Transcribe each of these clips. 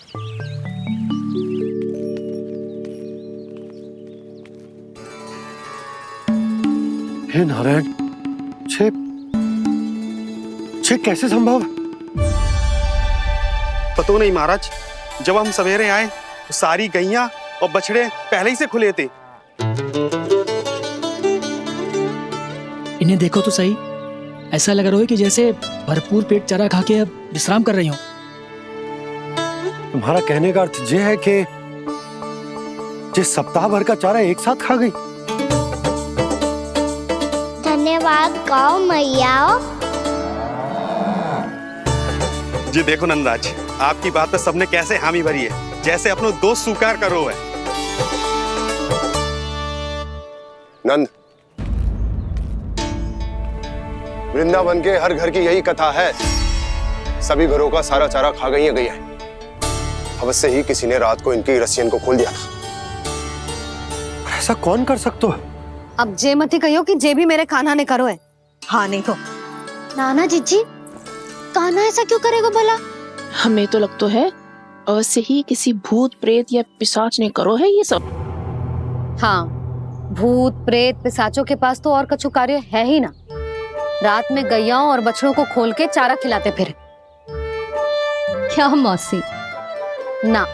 हे नारायण, छे कैसे संभव? पता नहीं महाराज, जब हम सवेरे आए तो सारी गैया और बछड़े पहले ही से खुले थे। इन्हें देखो तो सही, ऐसा लग रहा है कि जैसे भरपूर पेट चारा खा के अब विश्राम कर रही हो। तुम्हारा कहने का अर्थ ये है कि जिस सप्ताह भर का चारा एक साथ खा गई। धन्यवाद गौ मैया। जी देखो नंदराज, आपकी बात पे सबने कैसे हामी भरी है, जैसे अपनो दोस्त स्वीकार करो है। नंद, वृंदावन के हर घर की यही कथा है। सभी घरों का सारा चारा खा गई है गैया। अवश्य ही किसी ने रात को इनकी रस्सियन को खोल दिया था। ऐसा कौन कर सकता है? अब जे मती कहियो कि जे भी मेरे कान्हा ने करो है। हाँ नहीं तो नाना जीजी, कान्हा ऐसा क्यों करेगा भला? हमें तो लगता है अवश्य ही किसी भूत प्रेत या पिशाच ने करो है ये सब। हाँ, भूत प्रेत पिशाचों के पास तो और कछु कार्य है ही ना। रात में गैयाओं और बछड़ों को खोल के चारा खिलाते फिर। क्या मौसी? ना,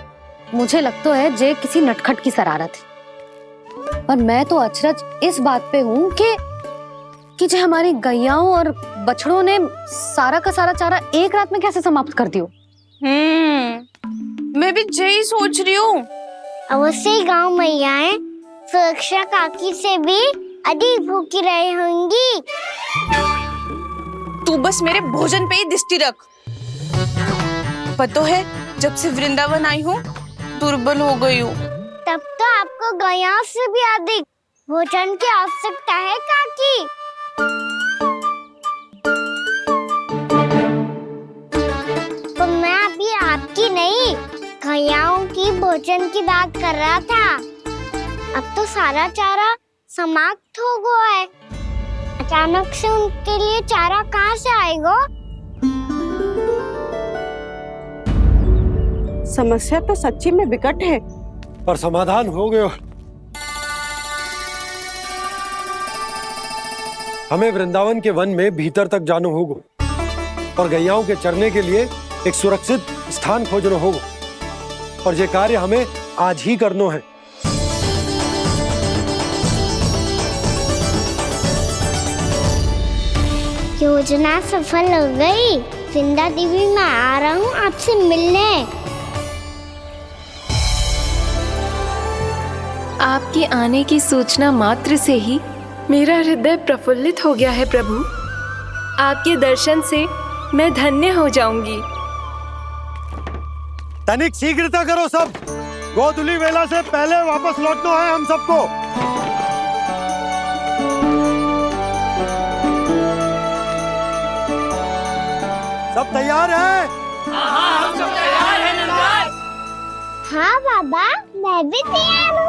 मुझे लगता है जे किसी नटखट की शरारत है। पर मैं तो अचरज इस बात पे हूँ कि जो हमारी गैयाओं और बछड़ों ने सारा का सारा चारा एक रात में कैसे समाप्त कर दियो। मैं भी यही सोच रही हूँ। अवश्य गांव मैयाएं सुरक्षा काकी से भी अधिक भूखी रही होंगी। तू बस मेरे भोजन पे ही दृष्टि रख। पता है, जब से वृंदावन आई हूँ दुर्बल हो गई हूँ। तब तो आपको गैयाओं से भी अधिक भोजन की आवश्यकता है काकी। तो मैं अभी आपकी नहीं, गैयाओं की भोजन की बात कर रहा था। अब तो सारा चारा समाप्त हो गया है। अचानक से उनके लिए चारा कहाँ से आएगा? समस्या तो सच्ची में विकट है, पर समाधान हो गयो। हमें वृंदावन के वन में भीतर तक जाना होगा और गैयाओं के चरने के लिए एक सुरक्षित स्थान खोजना होगा, और ये कार्य हमें आज ही करना है। योजना सफल हो गई। वृंदा देवी, मैं आ रहा हूँ आपसे मिलने। आपके आने की सूचना मात्र से ही मेरा हृदय प्रफुल्लित हो गया है प्रभु। आपके दर्शन से मैं धन्य हो जाऊंगी। तनिक शीघ्रता करो सब, गोधुली वेला से पहले वापस लौटना है हम सबको। सब तैयार है? हाँ, हम सब तैयार हैं नंदराज। हाँ बाबा, मैं भी तैयार हूँ।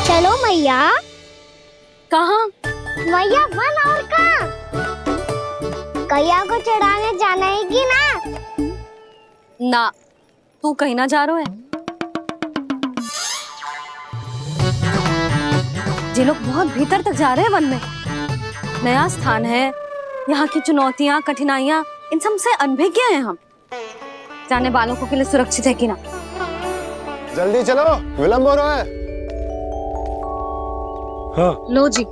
चलो मैया। कहाँ? मैया वन और कहाँ? गैया को चढ़ाने जाना है कि ना? ना, तू कहीं ना जा रहा है। ये लोग बहुत भीतर तक जा रहे हैं वन में। नया स्थान है, यहाँ की चुनौतियाँ कठिनाइयाँ इन सब से अनभिज्ञ हैं हम। जाने वालों के लिए सुरक्षित है कि ना? जल्दी चलो, विलंब हो रहा है। हाँ। लो जी।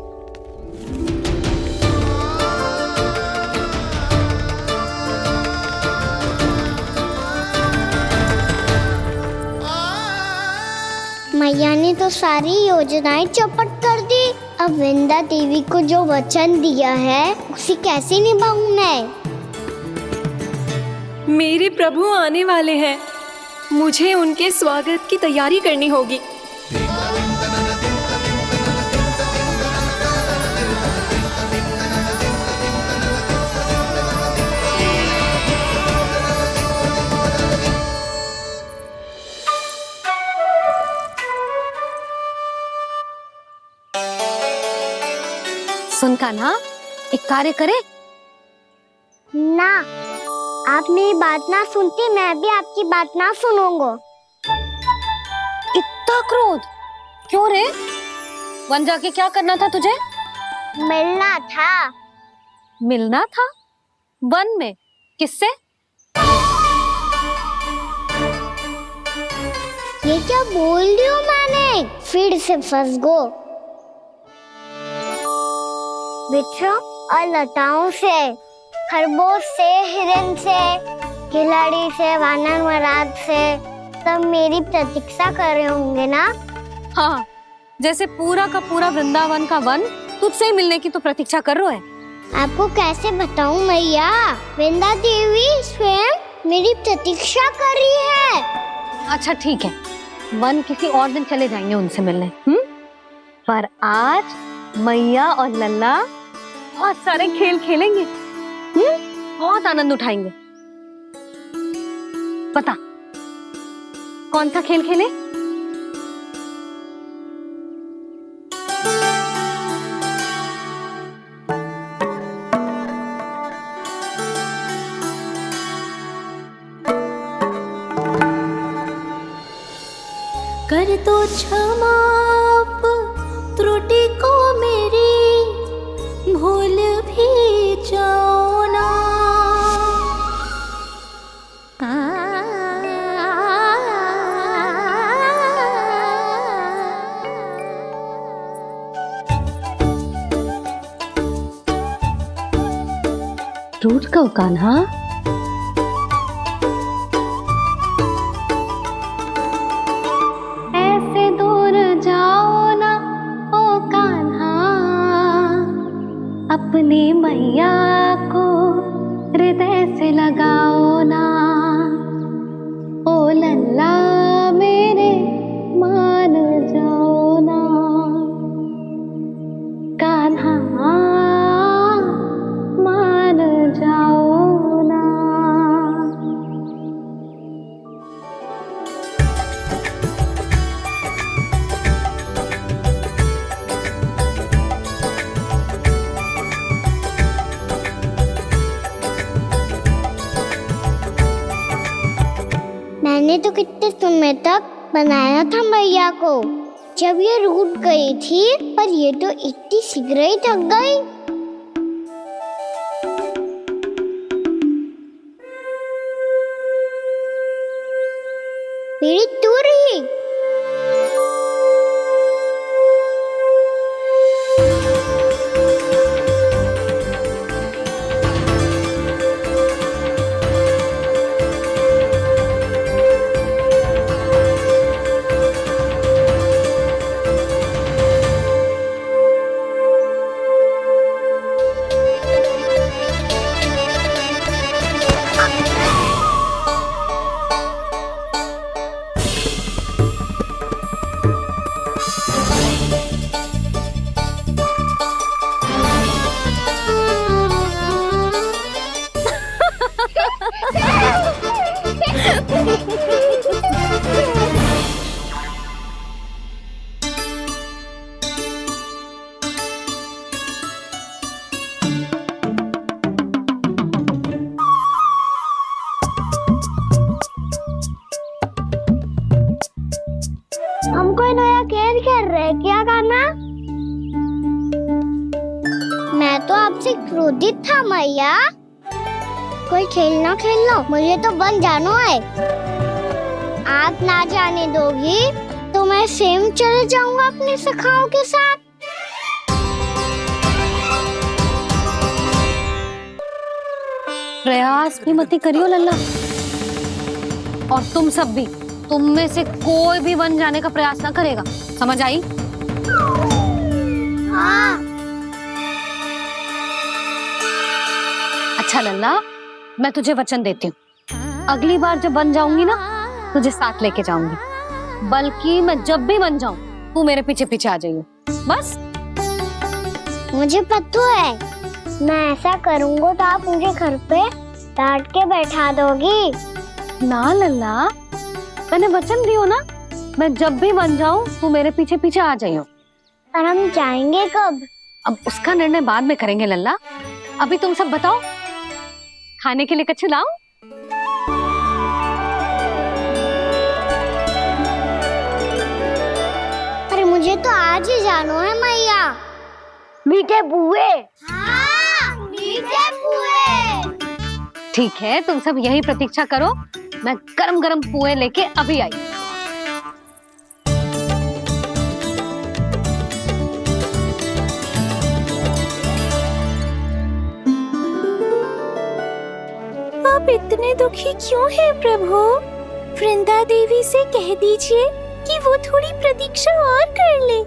मैया ने तो सारी योजनाएं चौपट कर दी। अब वृंदा देवी को जो वचन दिया है उसे कैसे निभाऊं मैं? मेरे प्रभु आने वाले हैं, मुझे उनके स्वागत की तैयारी करनी होगी। कान्हा, एक कार्य करे? ना, आप मेरी बात ना सुनती, मैं भी आपकी बात ना सुनूंगा। इतना क्रोध क्यों रे? वन जाके क्या करना था तुझे? मिलना था। मिलना था? वन में? किससे? ये क्या बोल रही हूँ मैंने? फिर से फंस गो। वृक्षों और लताओं से, खरगोश से, हिरन से, खिलाड़ी से, वानर महाराज से, सब मेरी प्रतीक्षा कर रहे होंगे ना? हाँ, जैसे पूरा का पूरा वृंदावन का वन तुझसे ही मिलने की तो प्रतीक्षा कर रहा है। आपको कैसे बताऊं मैया? वृंदा देवी स्वयं मेरी प्रतीक्षा कर रही है। अच्छा ठीक है, वन किसी और दिन चले जाएंगे उनसे मिलने। पर आज मैया और लल्ला बहुत सारे खेल खेलेंगे। बहुत आनंद उठाएंगे। पता कौन सा खेल खेले? कर दो क्षमा त्रुटि को मेरी, भूल भी जाओ ना। टूट गो कान्हा। ऐसे दूर जाओ ना ओ कान्हा, अपनी मैया को हृदय से लगाओ ना। ओ लल्ला मेरे मान जाओ ना, कान्हा मान जाओ ना। मैंने तो कितने समय तक बनाया था मैया को, जब ये रूठ गई थी, पर ये तो इतनी शीघ्र ही थक गई। मेरी दूर ही। हम कोई नया खेल खेल रहे हैं क्या करना? मैं तो आपसे क्रोधित था मैया। कोई खेलना खेल लो, मुझे तो बन जानो है। आप ना जाने दोगी तो मैं स्वयं चले जाऊंगा अपने सखाओं के साथ। प्रयास भी मत करियो लल्ला, और तुम सब भी, तुम में से कोई भी वन जाने का प्रयास ना करेगा, समझ आई? हाँ। अच्छा लल्ला, मैं तुझे वचन देती हूँ, अगली बार जब बन जाऊंगी ना, तुझे साथ लेके जाऊंगी। बल्कि मैं जब भी बन जाऊं, तू मेरे पीछे पीछे आ जाइयो, बस। मुझे पता है, मैं ऐसा करूंगा तो आप मुझे घर पे डांट के बैठा दोगी। ना लल्ला, मैंने वचन दियो ना, मैं जब भी बन जाऊं तू मेरे पीछे पीछे आ जाइयो। और हम जाएंगे कब? अब उसका निर्णय बाद में करेंगे लल्ला। अभी तुम सब बताओ, खाने के लिए कछु लाऊं? अरे मुझे तो आज ही जाना है मैया। मीठे बुए। हाँ, मीठे बुए। ठीक है, तुम सब यही प्रतीक्षा करो, मैं गरम गरम पुए लेके अभी आई। आप इतने दुखी क्यों हैं प्रभु? वृंदा देवी से कह दीजिए कि वो थोड़ी प्रतीक्षा और कर ले।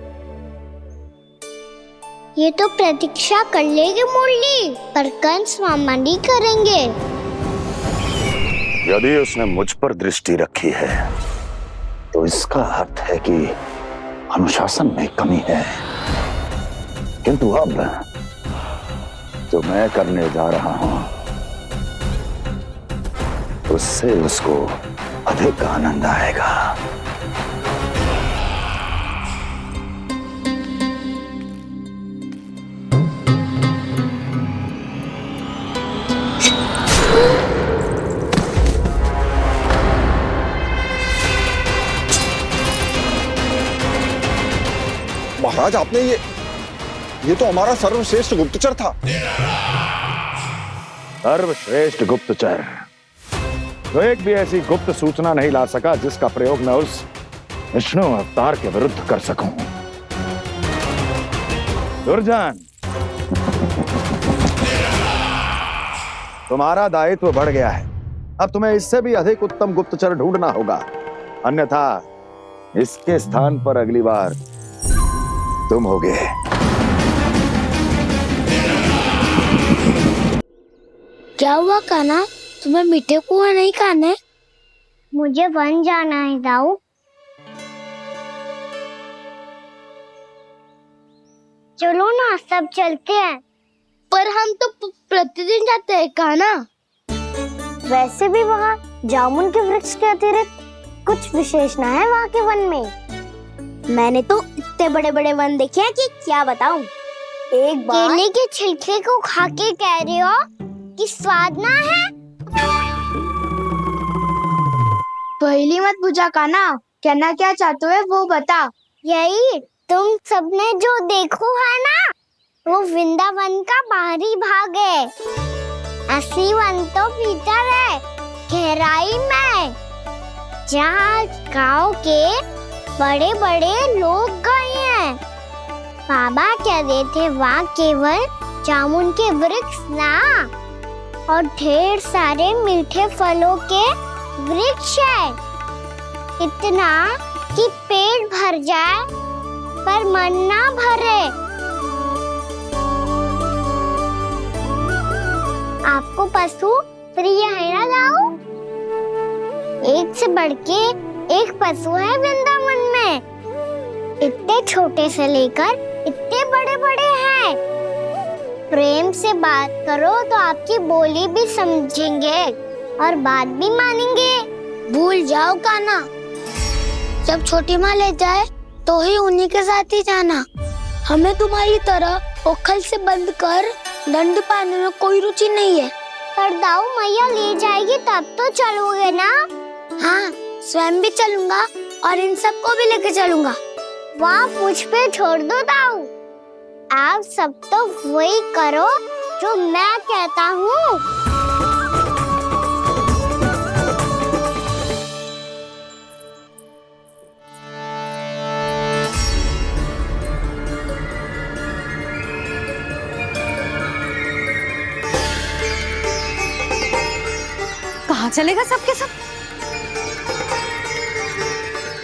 ये तो प्रतीक्षा कर लेगी मुरली, पर कंस मामा नहीं करेंगे। यदि उसने मुझ पर दृष्टि रखी है तो इसका अर्थ है कि अनुशासन में कमी है। किंतु अब जो मैं करने जा रहा हूं उससे उसको अधिक आनंद आएगा। महाराज, आपने ये तो हमारा सर्वश्रेष्ठ गुप्तचर था। सर्वश्रेष्ठ गुप्तचर तो एक भी ऐसी गुप्त सूचना नहीं ला सका जिसका प्रयोग मैं उस विष्णु अवतार के विरुद्ध कर सकूं। दुर्जन, तुम्हारा दायित्व बढ़ गया है। अब तुम्हें इससे भी अधिक उत्तम गुप्तचर ढूंढना होगा, अन्यथा इसके स्थान पर अगली बार तुम होगे। क्या हुआ कान्हा, तुम्हें मीठे पुआ नहीं खाने? मुझे वन जाना है दाऊ। चलो ना, सब चलते हैं। पर हम तो प्रतिदिन जाते हैं कान्हा। वैसे भी वहाँ जामुन के वृक्ष के अतिरिक्त कुछ विशेष ना है वहाँ के वन में। मैंने तो इतने बड़े बड़े वन देखे हैं कि क्या बताऊं। एक बार केले के छिलके को खा के कह रहे हो कि स्वाद ना है? पहली मत पूछा कान्हा, कहना क्या चाहते हो वो बता। यही तुम सबने जो देखो है ना, वो वृंदावन का बाहरी भाग है। असली वन तो भीतर है, गहराई में, जहाँ गांव के बड़े बड़े लोग गए हैं। बाबा कह रहे थे वहाँ केवल जामुन के वृक्ष ना, और ढेर सारे मीठे फलों के वृक्ष है। इतना कि पेट भर जाए पर मन ना भरे। आपको पशु प्रिय है ना दाऊ? एक से बढ़ के एक पशु है वृंदावन में। इतने छोटे से लेकर इतने बड़े बड़े हैं। प्रेम से बात करो तो आपकी बोली भी समझेंगे और बात भी मानेंगे। भूल जाओ कान्हा, जब छोटी माँ ले जाए तो ही उन्हीं के साथ ही जाना। हमें तुम्हारी तरह ओखल से बंद कर दंड पाने में कोई रुचि नहीं है। पर दाऊ मैया ले जाएगी तब तो चलोगे ना? हाँ, स्वयं भी चलूंगा और इन सबको भी लेके चलूंगा। वहाँ मुझ पे छोड़ दो दाऊ। आप सब तो वही करो जो मैं कहता हूँ। कहाँ चलेगा सबके सब?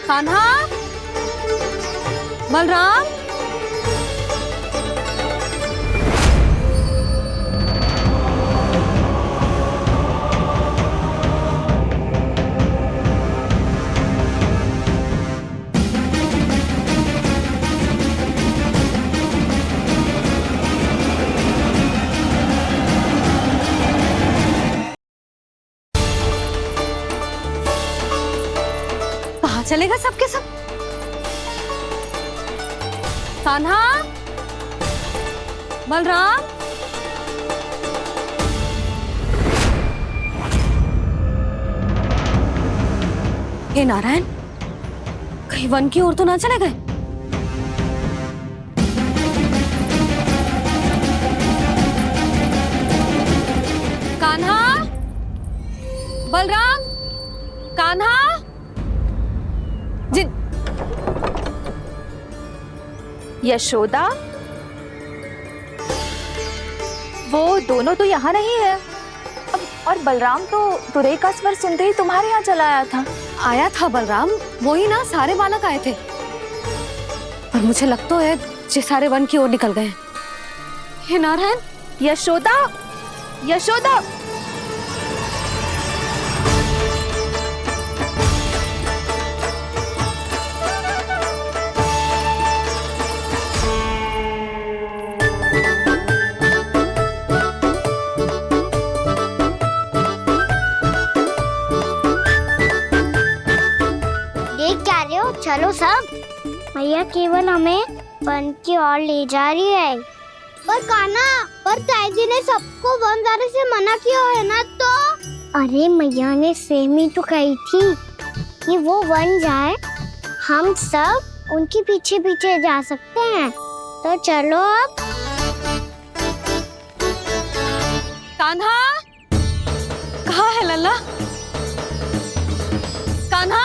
कान्हा, बलराम, कहाँ चलेगा सबके सब? कान्हा, बलराम, हे नारायण, कहीं वन की ओर तो ना चले गए? कान्हा, बलराम, कान्हा, यशोदा, वो दोनों तो यहाँ नहीं है। अब और बलराम तो तुरई का स्वर सुनते ही तुम्हारे यहाँ चला आया था। आया था बलराम, वही ना सारे बालक आए थे। पर मुझे लगता है ये सारे वन की ओर निकल गए। हे नारायण, यशोदा, यशोदा, चलो सब, मैया केवल हमें वन की ओर ले जा रही है। पर कान्हा, पर ताईजी ने सबको वन जाने से मना किया है ना तो? अरे मैया ने सेम ही तो कही थी कि वो वन जाए, हम सब उनके पीछे पीछे जा सकते हैं। तो चलो अब। कान्हा, कहाँ है लल्ला? कान्हा,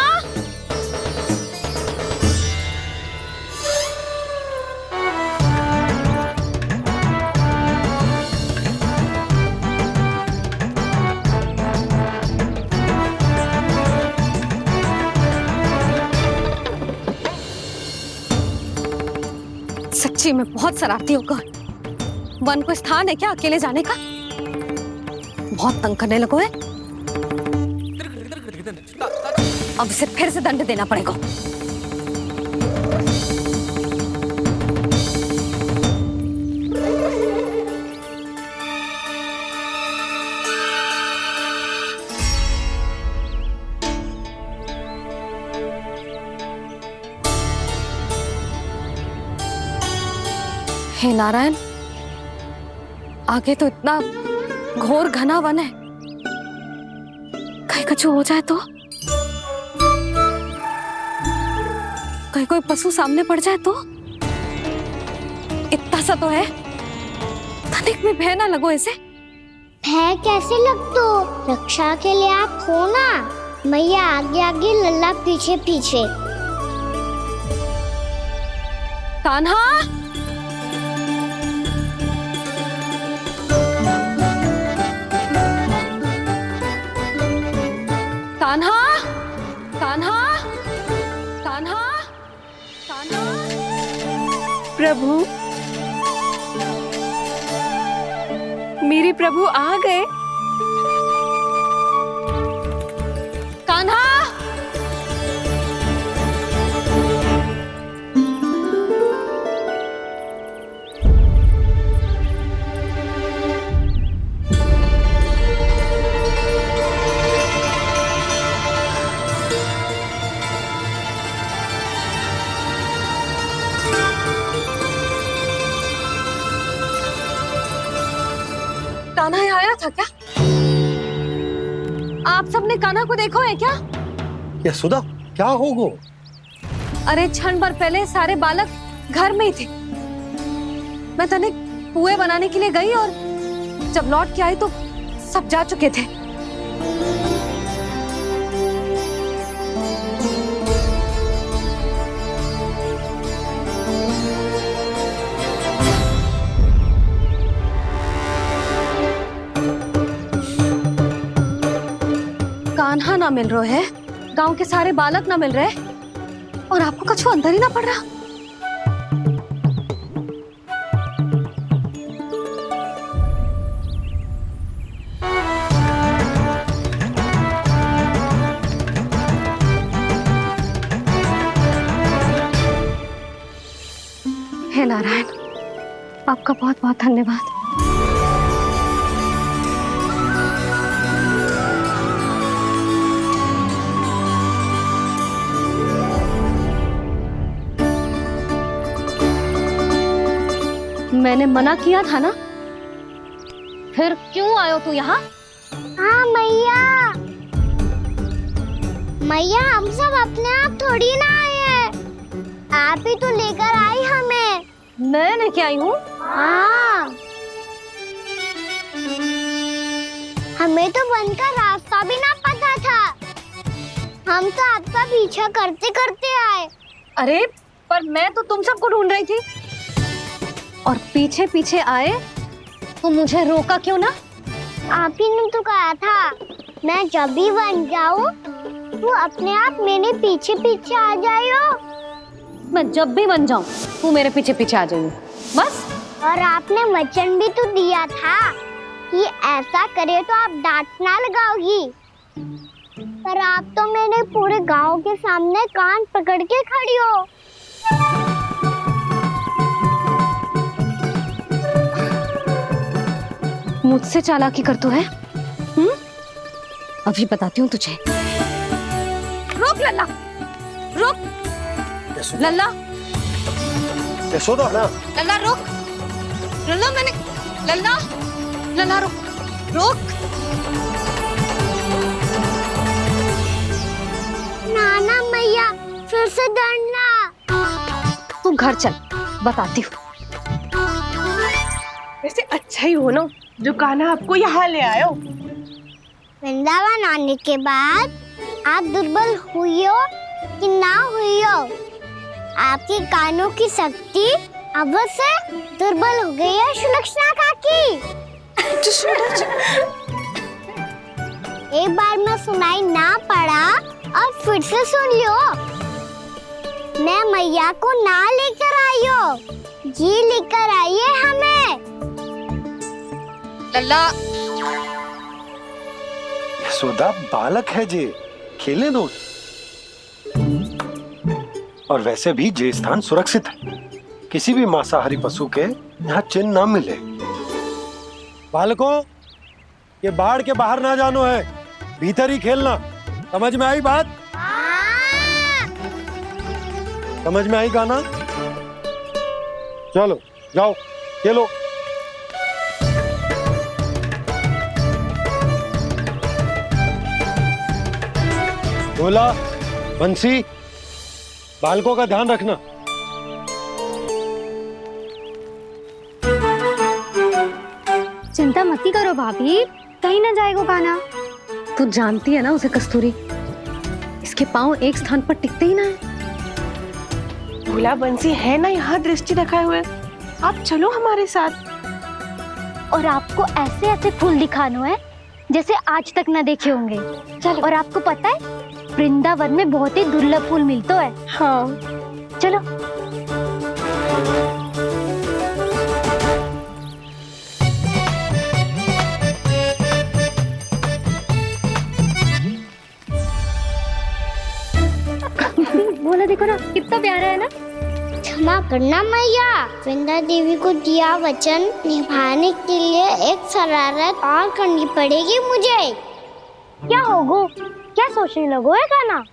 सच्ची में बहुत शरारती होकर। वन को स्थान है क्या अकेले जाने का? बहुत तंग करने लगो है। अब इसे फिर से दंड देना पड़ेगा। हे नारायण, आगे तो इतना घोर घना वन है, कहीं कुछ हो जाए तो? कहीं कोई पशु सामने पड़ जाए तो? इतना सा तो है, तनिक में भय ना लगो इसे। भय कैसे लग तो? रक्षा के लिए आप हो ना। मैया आगे आगे, लल्ला पीछे पीछे। कान्हा, कान्हा, कान्हा, कान्हा, कान्हा। प्रभु, मेरे प्रभु आ गए। कान्हा, कान्हा आया था क्या? आप सबने कान्हा को देखो है क्या? यशोदा, क्या होगो? अरे क्षण भर पहले सारे बालक घर में ही थे। मैं तनिक पुए बनाने के लिए गई और जब लौट के आई तो सब जा चुके थे। कान्हा ना मिल रहे है, गांव के सारे बालक ना मिल रहे, और आपको कछु अंदर ही ना पड़ रहा। हे नारायण, आपका बहुत बहुत धन्यवाद। मैंने मना किया था ना, फिर क्यों आयो तू यहाँ? हाँ मैया, मैया हम सब अपने आप थोड़ी ना आए हैं, आप ही तो लेकर आई हमें। मैं लेके आई हूँ? हाँ, हमें तो वन का रास्ता भी ना पता था, हम तो आपका पीछा करते करते आए। अरे पर मैं तो तुम सबको ढूंढ रही थी, और पीछे पीछे आए तो मुझे रोका क्यों ना? आप ही ने तो कहा था मैं जब भी बन जाऊं तू अपने आप मेरे पीछे पीछे आ जाइयो। मैं जब भी बन जाऊं तू मेरे पीछे पीछे आ जाइयो, बस। और आपने वचन भी तो दिया था कि ऐसा करे तो आप डांट ना लगाओगी, पर आप तो मेरे पूरे गांव के सामने कान पकड़ के खड़ी हो। मुझसे चालाकी कर तो है? अभी बताती हूँ तुझे। रोक लल्ला, रोक लल्ला, यशोदा ना, लल्ला रोक, लल्ला मैंने, लल्ला, लल्ला रोक, रोक। नाना मैया फिर से डरना। तू घर चल, बताती हूँ। वैसे अच्छा ही हो ना जो कान्हा आपको यहाँ ले आयो। वृंदावन आने के बाद आप दुर्बल हुई हो कि ना हुई हो, आपके कानों की शक्ति अब से दुर्बल हो गई है सुलक्षणा काकी। एक बार में सुनाई ना पड़ा और फिर से सुन लियो। मैं मैया को ना लेकर आई हो, जी लेकर आई है हमें। लल्ला, यशोदा बालक है जे, खेले दो। और वैसे भी जे स्थान सुरक्षित है, किसी भी मांसाहारी पशु के यहाँ चिन्ह ना मिले। बालकों, ये बाढ़ के बाहर ना जानो है, भीतर ही खेलना। समझ में आई बात? समझ में आई गाना? चलो जाओ खेलो। भोला, बंसी, बालकों का ध्यान रखना। चिंता मत करो भाभी, कहीं ना जाएगा कान्हा। तू जानती है ना उसे कस्तूरी, इसके पांव एक स्थान पर टिकते ही ना है। भोला बंसी है ना यहाँ दृष्टि रखाए हुए, आप चलो हमारे साथ। और आपको ऐसे ऐसे फूल दिखानो है जैसे आज तक ना देखे होंगे। चलो। और आपको पता है वृंदावन में बहुत ही दुर्लभ फूल मिलते हैं। हाँ चलो। बोला देखो ना कितना प्यारा है ना। क्षमा करना मैया, वृंदा देवी को दिया वचन निभाने के लिए एक शरारत और करनी पड़ेगी मुझे। क्या होगो? क्या सोचने लगो है कान्हा?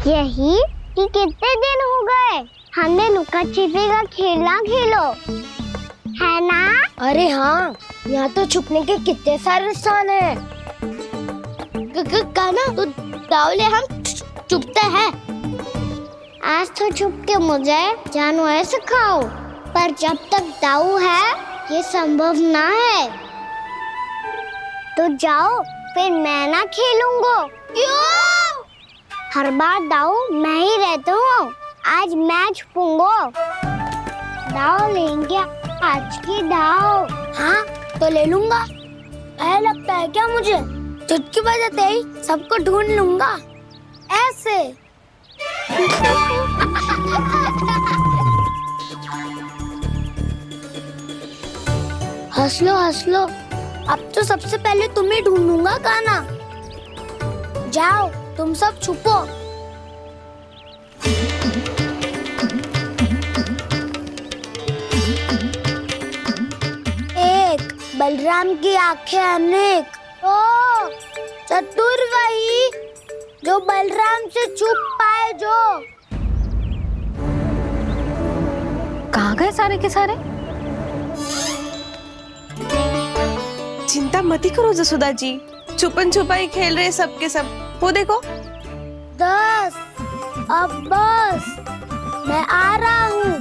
यही कि कितने दिन हो गए हमने लुका छिपी का खेलना खेलो, है ना? अरे हाँ, यहाँ तो छुपने के कितने सारे स्थान है। कान्हा तो दावले हम छुपते हैं। आज तो छुप के मुझे जानवर सिखाओ, पर जब तक दाऊ है ये संभव ना है। तो जाओ, फिर मैं ना खेलूंगा। क्यों? हर बार दाऊ मैं ही रहता हूँ, आज मैं छुपूंगा। दाऊ लेंगे आज की दाऊ। हाँ तो ले लूंगा। ऐसा लगता है क्या मुझे? चुटकी बजाते ही सबको ढूंढ लूंगा ऐसे। हंस लो, अब तो सबसे पहले तुम्हें ढूंढूंगा कान्हा। जाओ तुम सब छुपो। एक, बलराम की आंखें अनेक। ओ, चतुर वही जो बलराम से छुप पाए जो। कहाँ कहाँ गए सारे के सारे? चिंता मत ही करो जसोदा जी, छुपन छुपाई खेल रहे सबके सब। वो देखो। 10 अब बस, मैं आ रहा हूँ।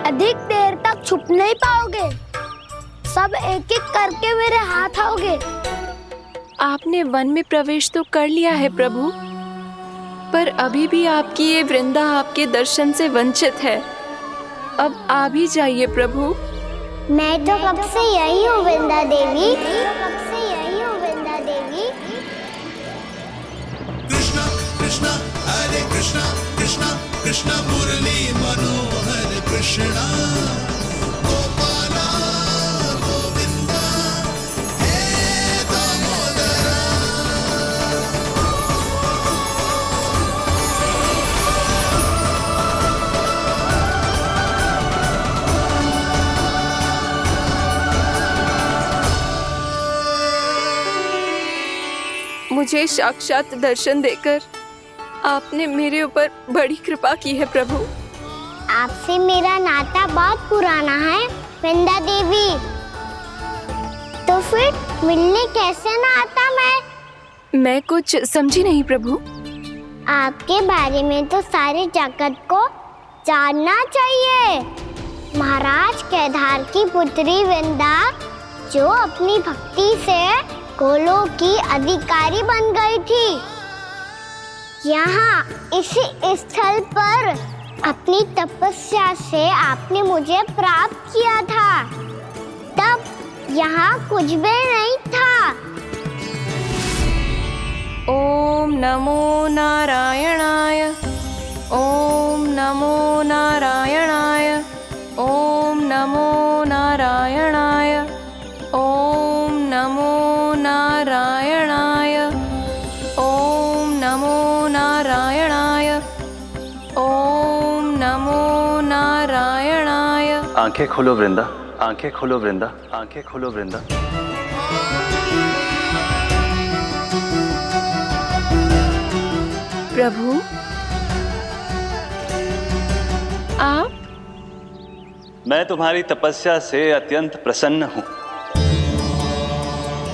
अधिक देर तक छुप नहीं पाओगे, सब एक एक करके मेरे हाथ आओगे। आपने वन में प्रवेश तो कर लिया है प्रभु, पर अभी भी आपकी ये वृंदा आपके दर्शन से वंचित है। अब आ भी जाइए प्रभु। मैं तो कब से यही हूँ वृंदा देवी, कब से यही हूँ वृंदा देवी। कृष्णा कृष्णा हरे कृष्णा, कृष्णा कृष्णा मुरली मनोहर कृष्णा, गोपाला गोविंदा हे दामोदरा। मुझे साक्षात दर्शन देकर आपने मेरे ऊपर बड़ी कृपा की है प्रभु। आपसे मेरा नाता बहुत पुराना है वृंदा देवी, तो फिर मिलने कैसे ना आता मैं कुछ समझी नहीं प्रभु। आपके बारे में तो सारे जगत को जानना चाहिए। महाराज केदार की पुत्री वृंदा, जो अपनी भक्ति से गोलों की अधिकारी बन गई थी, यहाँ इसी स्थल पर अपनी तपस्या से आपने मुझे प्राप्त किया था। तब यहाँ कुछ भी नहीं था। ओम नमो नारायणाय, ओम नमो नारायणाय, ओम नमो नारायणाय, ओम नमो नारायणाय, ओम नमो नारायणाय, ओम नमो नारायणाय। आंखें खोलो वृंदा, आंखें खोलो वृंदा, आंखें खोलो वृंदा। प्रभु आप? मैं तुम्हारी तपस्या से अत्यंत प्रसन्न हूं।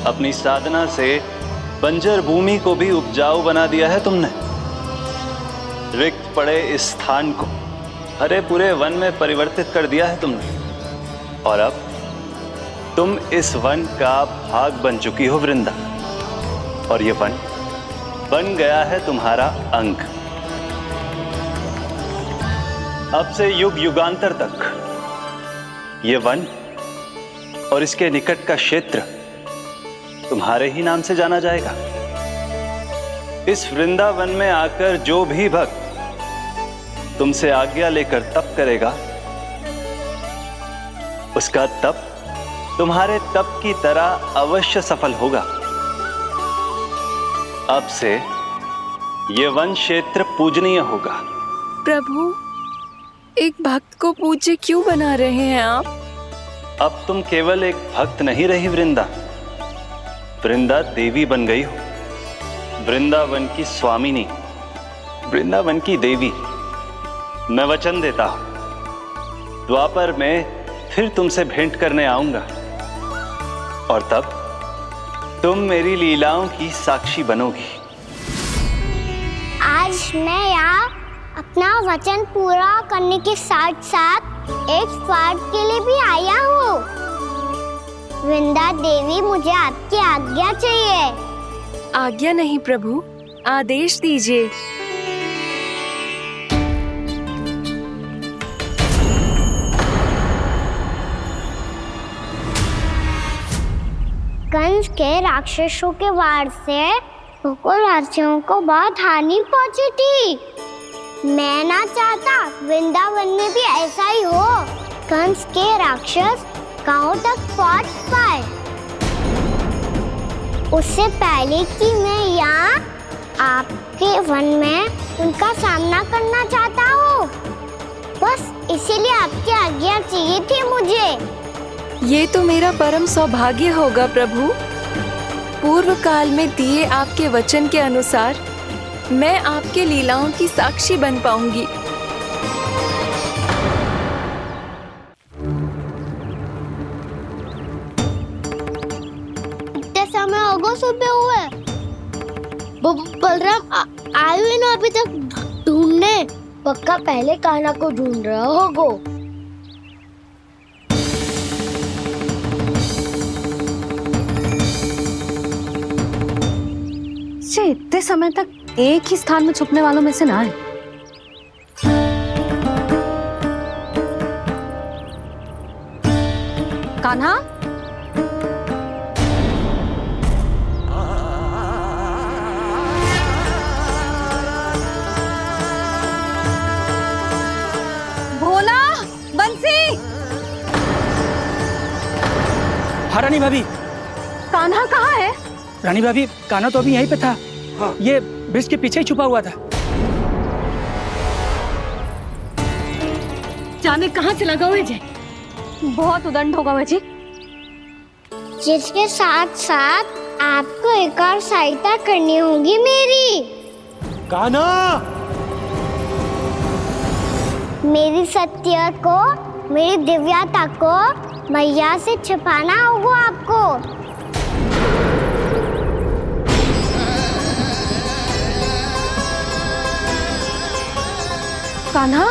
अपनी साधना से बंजर भूमि को भी उपजाऊ बना दिया है तुमने। रिक्त पड़े इस स्थान को हरे पूरे वन में परिवर्तित कर दिया है तुमने, और अब तुम इस वन का भाग बन चुकी हो वृंदा, और ये वन बन गया है तुम्हारा अंग। अब से युग युगांतर तक ये वन और इसके निकट का क्षेत्र तुम्हारे ही नाम से जाना जाएगा। इस वृंदावन में आकर जो भी भक्त तुमसे आज्ञा लेकर तप करेगा, उसका तप तुम्हारे तप की तरह अवश्य सफल होगा। अब से ये वन क्षेत्र पूजनीय होगा। प्रभु, एक भक्त को पूज्य क्यों बना रहे हैं आप? अब तुम केवल एक भक्त नहीं रही वृंदा, वृंदा देवी बन गई हो। वृंदावन की स्वामिनी, वृंदावन की देवी। मैं वचन देता हूं, द्वापर में फिर तुमसे भेंट करने आऊंगा, और तब तुम मेरी लीलाओं की साक्षी बनोगी। आज मैं यहाँ अपना वचन पूरा करने के साथ साथ एक स्वार्थ के लिए भी आया हूँ। वृंदा देवी, मुझे आपकी आज्ञा चाहिए। आज्ञा नहीं प्रभु, आदेश दीजिए। कंस के राक्षसों के वार से गोकुलवासियों को बहुत हानि पहुंची थी। मैं ना चाहता वृंदावन में भी ऐसा ही हो। कंस के राक्षस गांव तक पहुंच पाए, उससे पहले कि मैं यहाँ आपके वन में उनका सामना करना चाहता हूँ। बस इसीलिए आपकी आज्ञा चाहिए थी मुझे। ये तो मेरा परम सौभाग्य होगा प्रभु। पूर्व काल में दिए आपके वचन के अनुसार मैं आपके लीलाओं की साक्षी बन पाऊंगी। इतने समय होगा सुबह हुए, बलराम आए हुए ना अभी तक ढूंढने। पक्का पहले कान्हा को ढूंढ रहा होगो। इतने समय तक एक ही स्थान में छुपने वालों में से ना है। कान्हा, भोला, बंसी। हाँ रानी भाभी। कान्हा कहाँ है? रानी भाभी, कान्हा तो अभी यहीं पे था। हाँ। ये ब्रिज के पीछे ही छुपा हुआ था। जाने कहाँ चला गया है? बहुत उदंड होगा वह जी। जिसके साथ साथ आपको एक और सहायता करनी होगी मेरी। कान्हा, मेरी सत्य को, मेरी दिव्यता को मैया से छिपाना होगा आपको। कान्हा,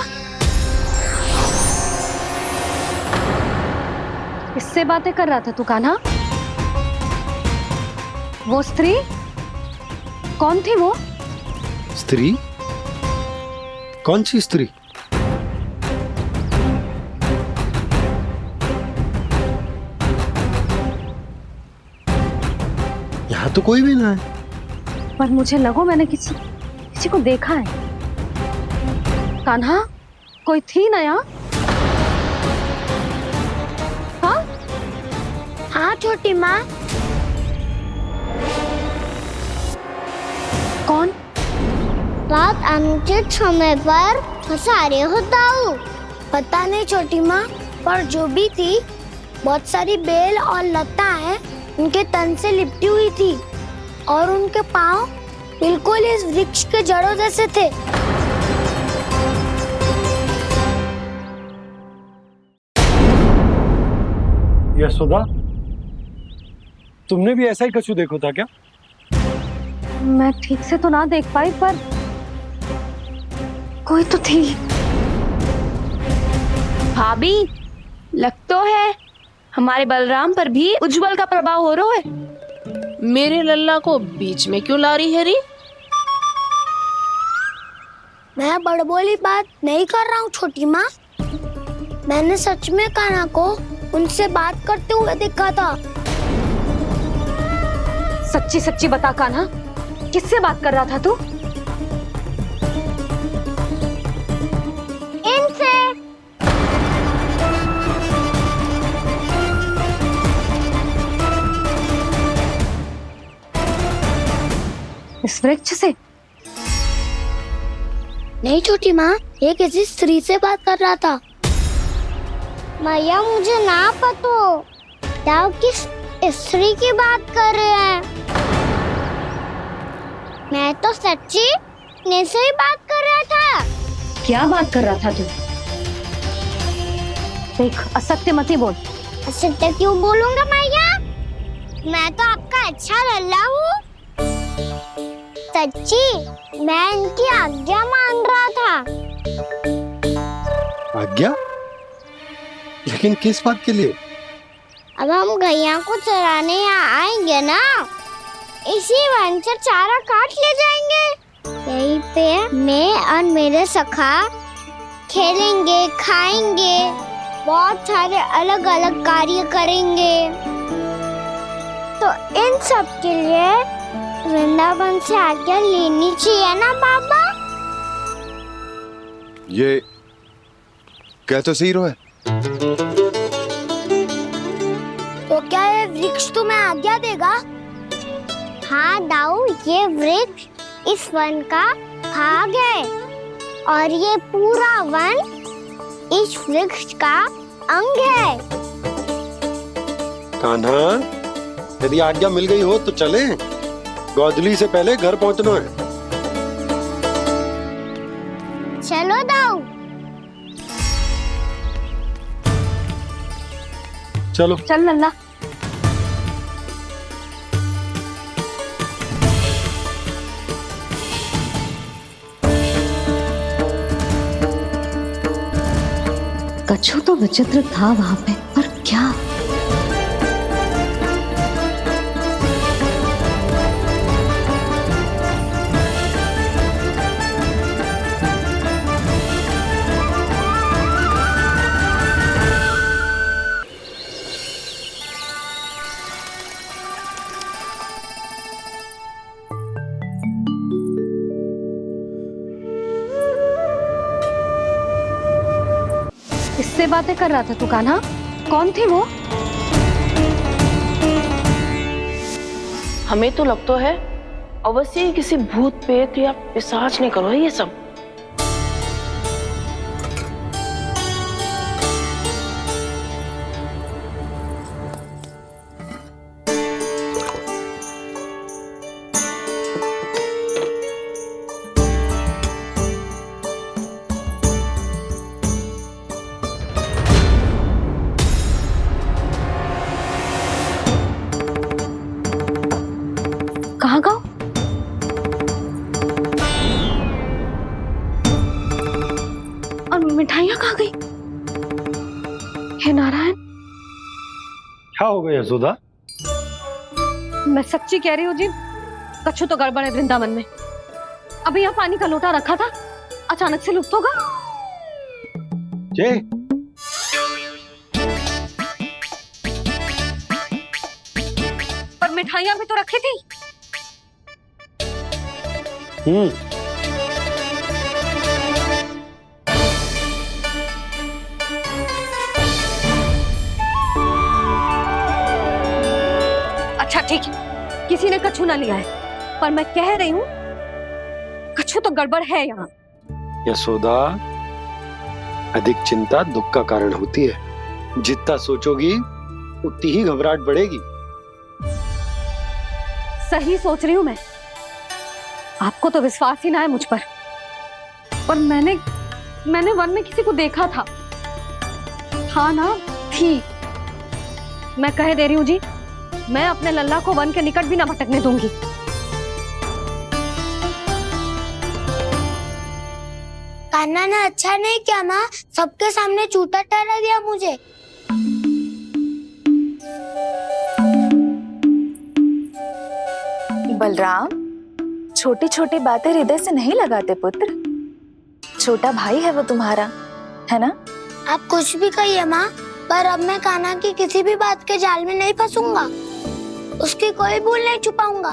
किससे बातें कर रहा था तू कान्हा? वो स्त्री कौन थी? वो स्त्री? कौन सी स्त्री? यहाँ तो कोई भी ना है। पर मुझे लगो मैंने किसी को देखा है। कान्हा, कोई थी ना यहाँ? हाँ? हाँ छोटी माँ। कौन? रात अनुचित समय पर फंसारे होता हूँ। पता नहीं छोटी माँ, पर जो भी थी, बहुत सारी बेल और लताएं उनके तन से लिपटी हुई थी और उनके पाँव बिल्कुल इस वृक्ष के जड़ों जैसे थे। यशोदा, तुमने भी ऐसा ही कछु देखो था क्या? मैं ठीक से तो ना देख पाई, पर कोई तो थी। भाभी, लग तो है हमारे बलराम पर भी उज्जवल का प्रभाव हो रहा है। मेरे लल्ला को बीच में क्यों ला रही है री? मैं बड़बोली बात नहीं कर रहा हूँ छोटी माँ। मैंने सच में कान्हा को उनसे बात करते हुए देखा था। सच्ची सच्ची बता कान्हा, किससे बात कर रहा था तू? इनसे। इस वृक्ष से? नहीं छोटी माँ, ये किसी स्त्री से बात कर रहा था। मैया मुझे ना पतो क्या किस स्त्री की बात कर रहे हैं। मैं तो सच्ची ने से ही बात कर रहा था। क्या बात कर रहा था तू? देख, असत्य मत ही बोल। असत्य क्यों बोलूंगा मैया? मैं तो आपका अच्छा लल्ला हूँ। सच्ची मैं इनकी आज्ञा मान रहा था। आज्ञा? लेकिन किस बात के लिए? अब हम गैया को चराने यहाँ आएंगे ना, इसी वन से चारा काट ले जाएंगे। यहीं पे मैं और मेरे सखा खेलेंगे, खाएंगे, बहुत सारे अलग अलग कार्य करेंगे। तो इन सब के लिए वृंदावन से आज्ञा लेनी चाहिए ना बाबा? ये कह तो सही रहा है। तो क्या ये वृक्ष तुम्हें आज्ञा देगा? हाँ दाऊ, ये वृक्ष इस वन का भाग है और ये पूरा वन इस वृक्ष का अंग है। कान्हा, यदि आज्ञा मिल गई हो तो चलें। गोधूली से पहले घर पहुंचना है। चलो दाऊ। चलो चल लल्ला। कछु तो विचित्र था वहां पे, पर क्या? किससे बातें कर रहा था तू कान्हा? कौन थे वो? हमें तो लगता है अवश्य ही किसी भूत प्रेत या पिशाच ने करो ये सब। कहाँ गाँव? और मिठाइयाँ कहाँ गई? हे नारायण, क्या हो गया यशोदा? मैं सच्ची कह रही हूँ जी, कछु तो गड़बड़ है वृंदावन में। अभी यहाँ पानी का लोटा रखा था, अचानक से लुप्त होगा। जय, पर मिठाइयाँ भी तो रखी थी। अच्छा ठीक है, किसी ने कछु ना लिया है, पर मैं कह रही हूँ कछु तो गड़बड़ है यहाँ। यशोदा, अधिक चिंता दुख का कारण होती है। जितना सोचोगी उतनी ही घबराहट बढ़ेगी। सही सोच रही हूँ मैं। आपको तो विश्वास ही ना है मुझ पर मैंने वन में किसी को देखा था। हाँ ना, थी। मैं कह दे रही हूँ जी, मैं अपने लल्ला को वन के निकट भी ना भटकने दूंगी। कान्हा ने अच्छा नहीं किया माँ, सबके सामने झूठा ठहरा दिया मुझे। बलराम, छोटी छोटी बातें हृदय से नहीं लगाते पुत्र। छोटा भाई है वो तुम्हारा, है ना? आप कुछ भी कहिए माँ, पर अब मैं कान्हा की किसी भी बात के जाल में नहीं फंसूंगा। उसकी कोई भूल नहीं छुपाऊंगा।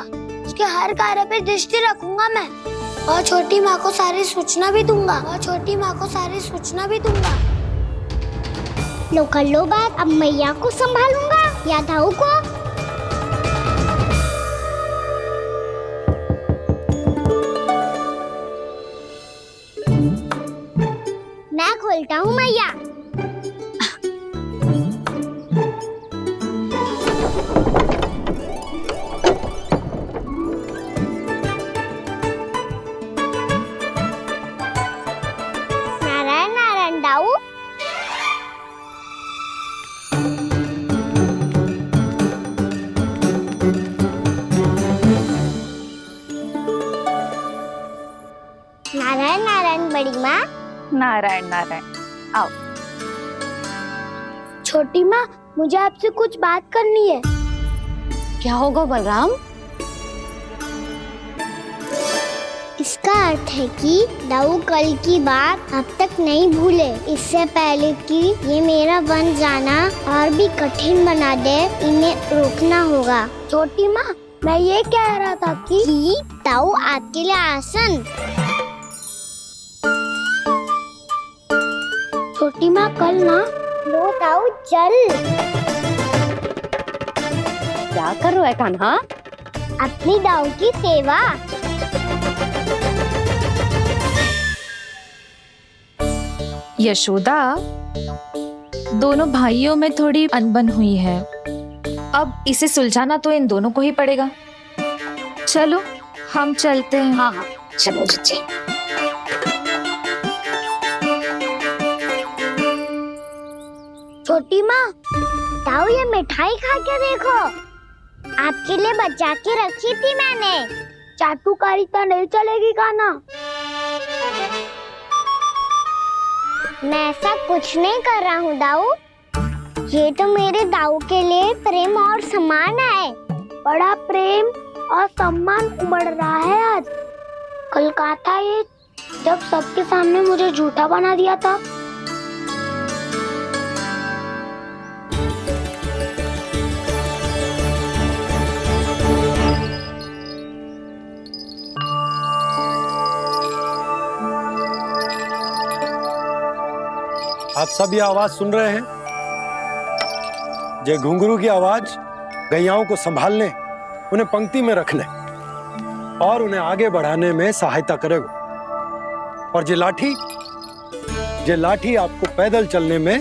उसके हर कार्य पे दृष्टि रखूंगा मैं, और छोटी माँ को सारी सूचना भी दूंगा। लो कर लो बात, अब मैया को संभालूंगा या दाऊ को। मैं खोलता हूँ मैया। नारायण नारायण दाऊ। नारायण नारायण बड़ी माँ। नारायण नारायण, आओ। छोटी माँ, मुझे आपसे कुछ बात करनी है। क्या होगा बलराम? इसका अर्थ है कि दाऊ कल की बात अब तक नहीं भूले। इससे पहले कि ये मेरा वन जाना और भी कठिन बना दे, इन्हें रोकना होगा। छोटी माँ, मैं ये कह रहा था कि दाऊ आपके लिए आसन। छोटी माँ, कल ना लो दाऊ चल। क्या कर रहा है कान्हा? अपनी दाऊ की सेवा। यशोदा, दोनों भाइयों में थोड़ी अनबन हुई है। अब इसे सुलझाना तो इन दोनों को ही पड़ेगा। चलो हम चलते हैं। हाँ हाँ चलो जी। छोटी माँ, ताऊ ये मिठाई खा के देखो, आपके लिए बचा के रखी थी मैंने। चाटुकारी तो नहीं चलेगी खाना। मैं ऐसा कुछ नहीं कर रहा हूँ दाऊ, ये तो मेरे दाऊ के लिए प्रेम और सम्मान है। बड़ा प्रेम और सम्मान उमड़ रहा है आज। कल कहा था ये, जब सबके सामने मुझे झूठा बना दिया था। आप सब ये आवाज सुन रहे हैं? ये घुंघरू की आवाज गैयाओं को संभालने, उन्हें पंक्ति में रखने और उन्हें आगे बढ़ाने में सहायता करेगा। और ये लाठी आपको पैदल चलने में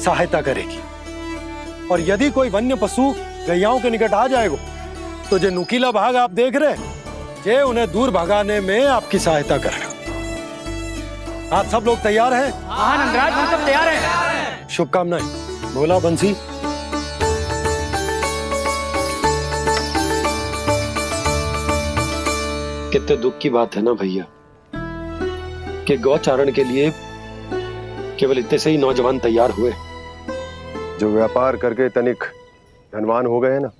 सहायता करेगी। और यदि कोई वन्य पशु गैयाओं के निकट आ जाएगा तो जो नुकीला भाग आप देख रहे हैं, ये उन्हें दूर भगाने में आपकी सहायता करेगा। आप सब लोग तैयार हैं? हाँ नंदराज, हम सब तैयार हैं। शुभकामनाएं। बोला बंसी। कितने दुख की बात है ना भैया कि गौचारण के लिए केवल इतने से ही नौजवान तैयार हुए। जो व्यापार करके तनिक धनवान हो गए हैं ना,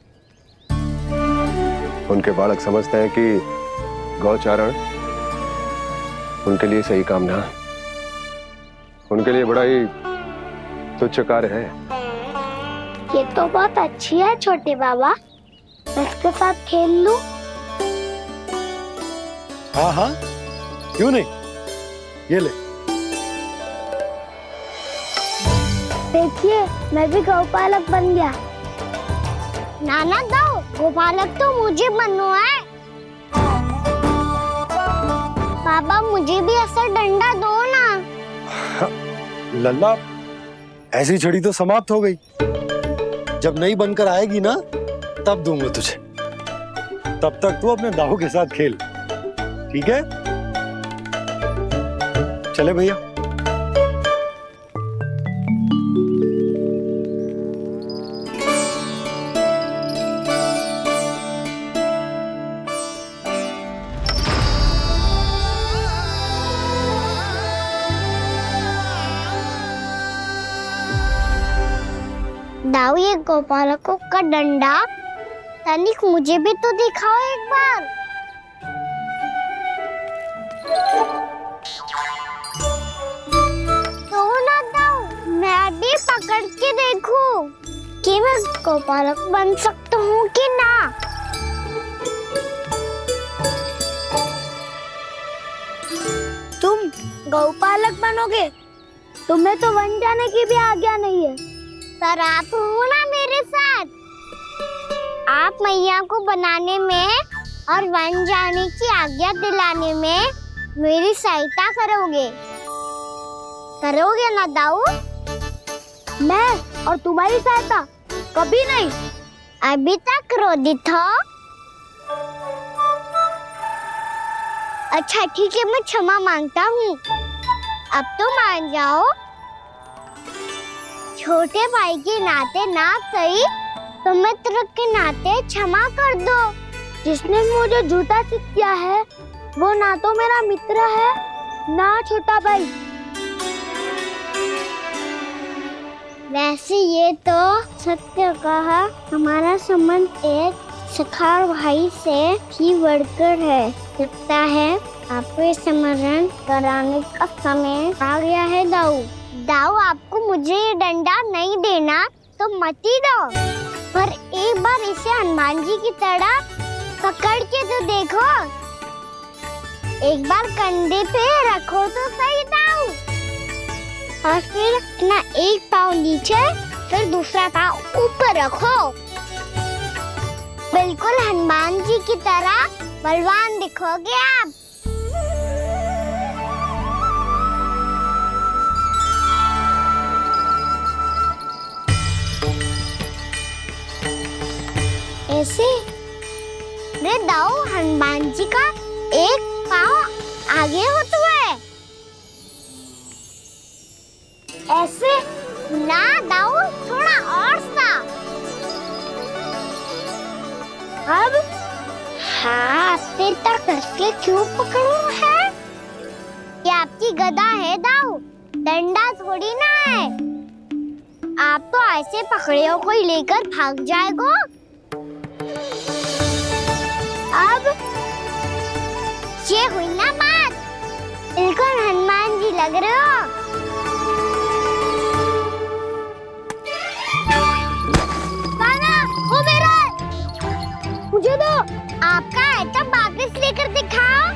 उनके बालक समझते हैं कि गौचारण उनके लिए सही काम ना है, उनके लिए बड़ा ही तुच्छ कार्य है। ये तो बहुत अच्छी है छोटे बाबा, मैं इसके साथ खेल लूं? हाँ हाँ, क्यों नहीं, ये ले। देखिए मैं भी गौपालक बन गया। नाना दाऊ, गौपालक तो मुझे बनना है। बाबा मुझे भी ऐसा डंडा दो ना। लल्ला, ऐसी छड़ी तो समाप्त हो गई। जब नई बनकर आएगी ना तब दूंगा तुझे। तब तक तू अपने दाऊ के साथ खेल, ठीक है? चले भैया। दाऊ, ये गोपालकों का डंडा तनिक मुझे भी तो दिखाओ एक बार। तो ना दाऊ, मैं भी पकड़ के देखूं कि मैं गोपालक बन सकता हूँ कि ना। तुम गौपालक बनोगे? तुम्हें तो वन जाने की भी आज्ञा नहीं है। सर आप हो ना मेरे साथ, आप मैया को बनाने में और वन जाने की आज्ञा दिलाने में मेरी सहायता करोगे ना दाऊ? मैं और तुम्हारी सहायता कभी नहीं। अभी तक क्रोधित हो? अच्छा ठीक है, मैं क्षमा मांगता हूँ। अब तो मान जाओ। छोटे भाई के नाते ना सही तो मित्र के नाते क्षमा कर दो। जिसने मुझे झूठा सिद्ध किया है वो ना तो मेरा मित्र है ना छोटा भाई। वैसे ये तो सत्य कहा, हमारा संबंध एक सखार भाई से भी बढ़कर है। लगता है आपको स्मरण कराने का समय आ गया है दाऊ। दाऊ, आपको मुझे ये डंडा नहीं देना तो मत ही दो, पर एक बार इसे हनुमान जी की तरह पकड़ के तो देखो। एक बार कंधे पे रखो तो सही दाऊ, और फिर अपना एक पाँव नीचे फिर दूसरा पाँव ऊपर रखो। बिल्कुल हनुमान जी की तरह बलवान दिखोगे आप। ऐसे? रे दाऊ, हनुमान जी का एक पाँव आगे होता है। ऐसे ना दाऊ, थोड़ा और सा। अब हाथ पे तक करके क्यों पकड़ू है? ये आपकी गदा है दाऊ, डंडा थोड़ी ना है। आप तो ऐसे पकड़े हो कोई लेकर भाग जाएगा। अब ये हुई ना बात, बिल्कुल हनुमान जी लग रहे हो। कान्हा, वो मेरा, मुझे दो। आपका आइटम वापस लेकर दिखाओ।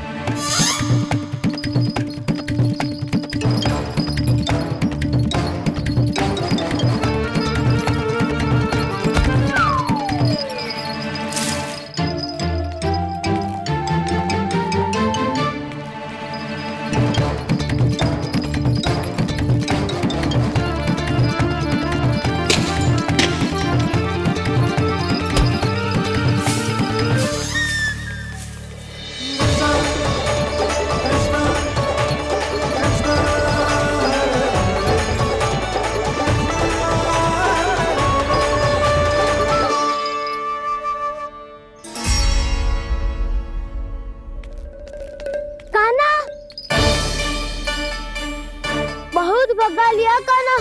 बहुत भगा लिया कान्हा,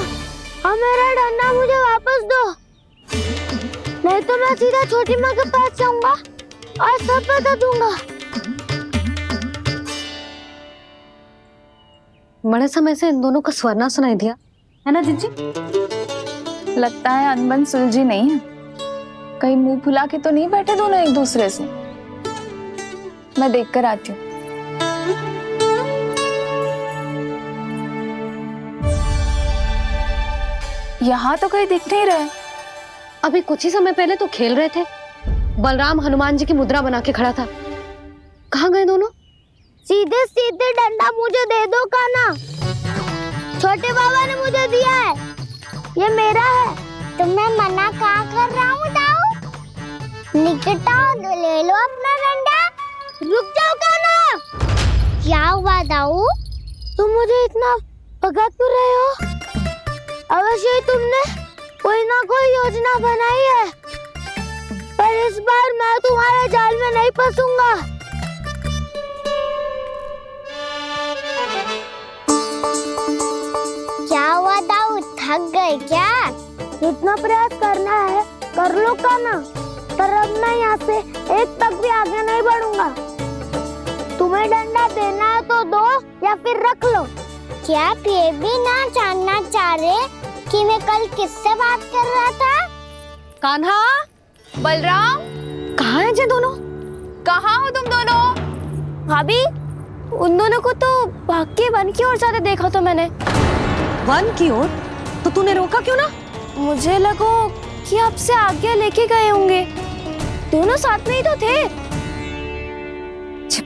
अब मेरा डंडा मुझे वापस दो, नहीं तो मैं सीधा छोटी माँ के पास जाऊंगा और सब बता दूंगा। बड़े समय से इन दोनों का स्वर ना सुनाई दिया, है ना जीजी? लगता है अनबन सुलझी नहीं है। कहीं मुंह फुला के तो नहीं बैठे दोनों एक दूसरे से। मैं देख कर आती हूँ। यहाँ तो कहीं दिख नहीं रहे। अभी कुछ ही समय पहले तो खेल रहे थे। बलराम हनुमान जी की मुद्रा बना के खड़ा था। कहाँ गए दोनों? सीधे सीधे डंडा मुझे दे दो कान्हा, छोटे बाबा ने मुझे दिया है, ये मेरा है। तो मैं मना कहाँ कर रहा हूँ दाऊ? निकट आओ, ले लो अपना डंडा। रुक जाओ कान्हा। क्या हुआ दाऊ, तुम मुझे इतना भगा क्यों रहे हो? अवश्य ही तुमने कोई ना कोई योजना बनाई है, पर इस बार मैं तुम्हारे जाल में नहीं फंसूंगा। क्या हुआ दाऊ, थक गए क्या? इतना प्रयास करना है कर लो कान्हा, पर अब मैं यहाँ से एक तक भी आगे नहीं बढ़ूंगा। तुम्हें डंडा देना है तो दो या फिर रख लो। क्या आप ये भी ना जानना चाह रहे कि मैं कल किससे बात कर रहा था? कान्हा, बलराम, कहाँ हैं ये दोनों? कहाँ हो तुम दोनों? भाभी, उन दोनों को तो भाग के वन की ओर जाते देखा तो मैंने। वन की ओर? तो तूने रोका क्यों ना? मुझे लगा कि आपसे आगे लेके गए होंगे, दोनों साथ में ही तो थे।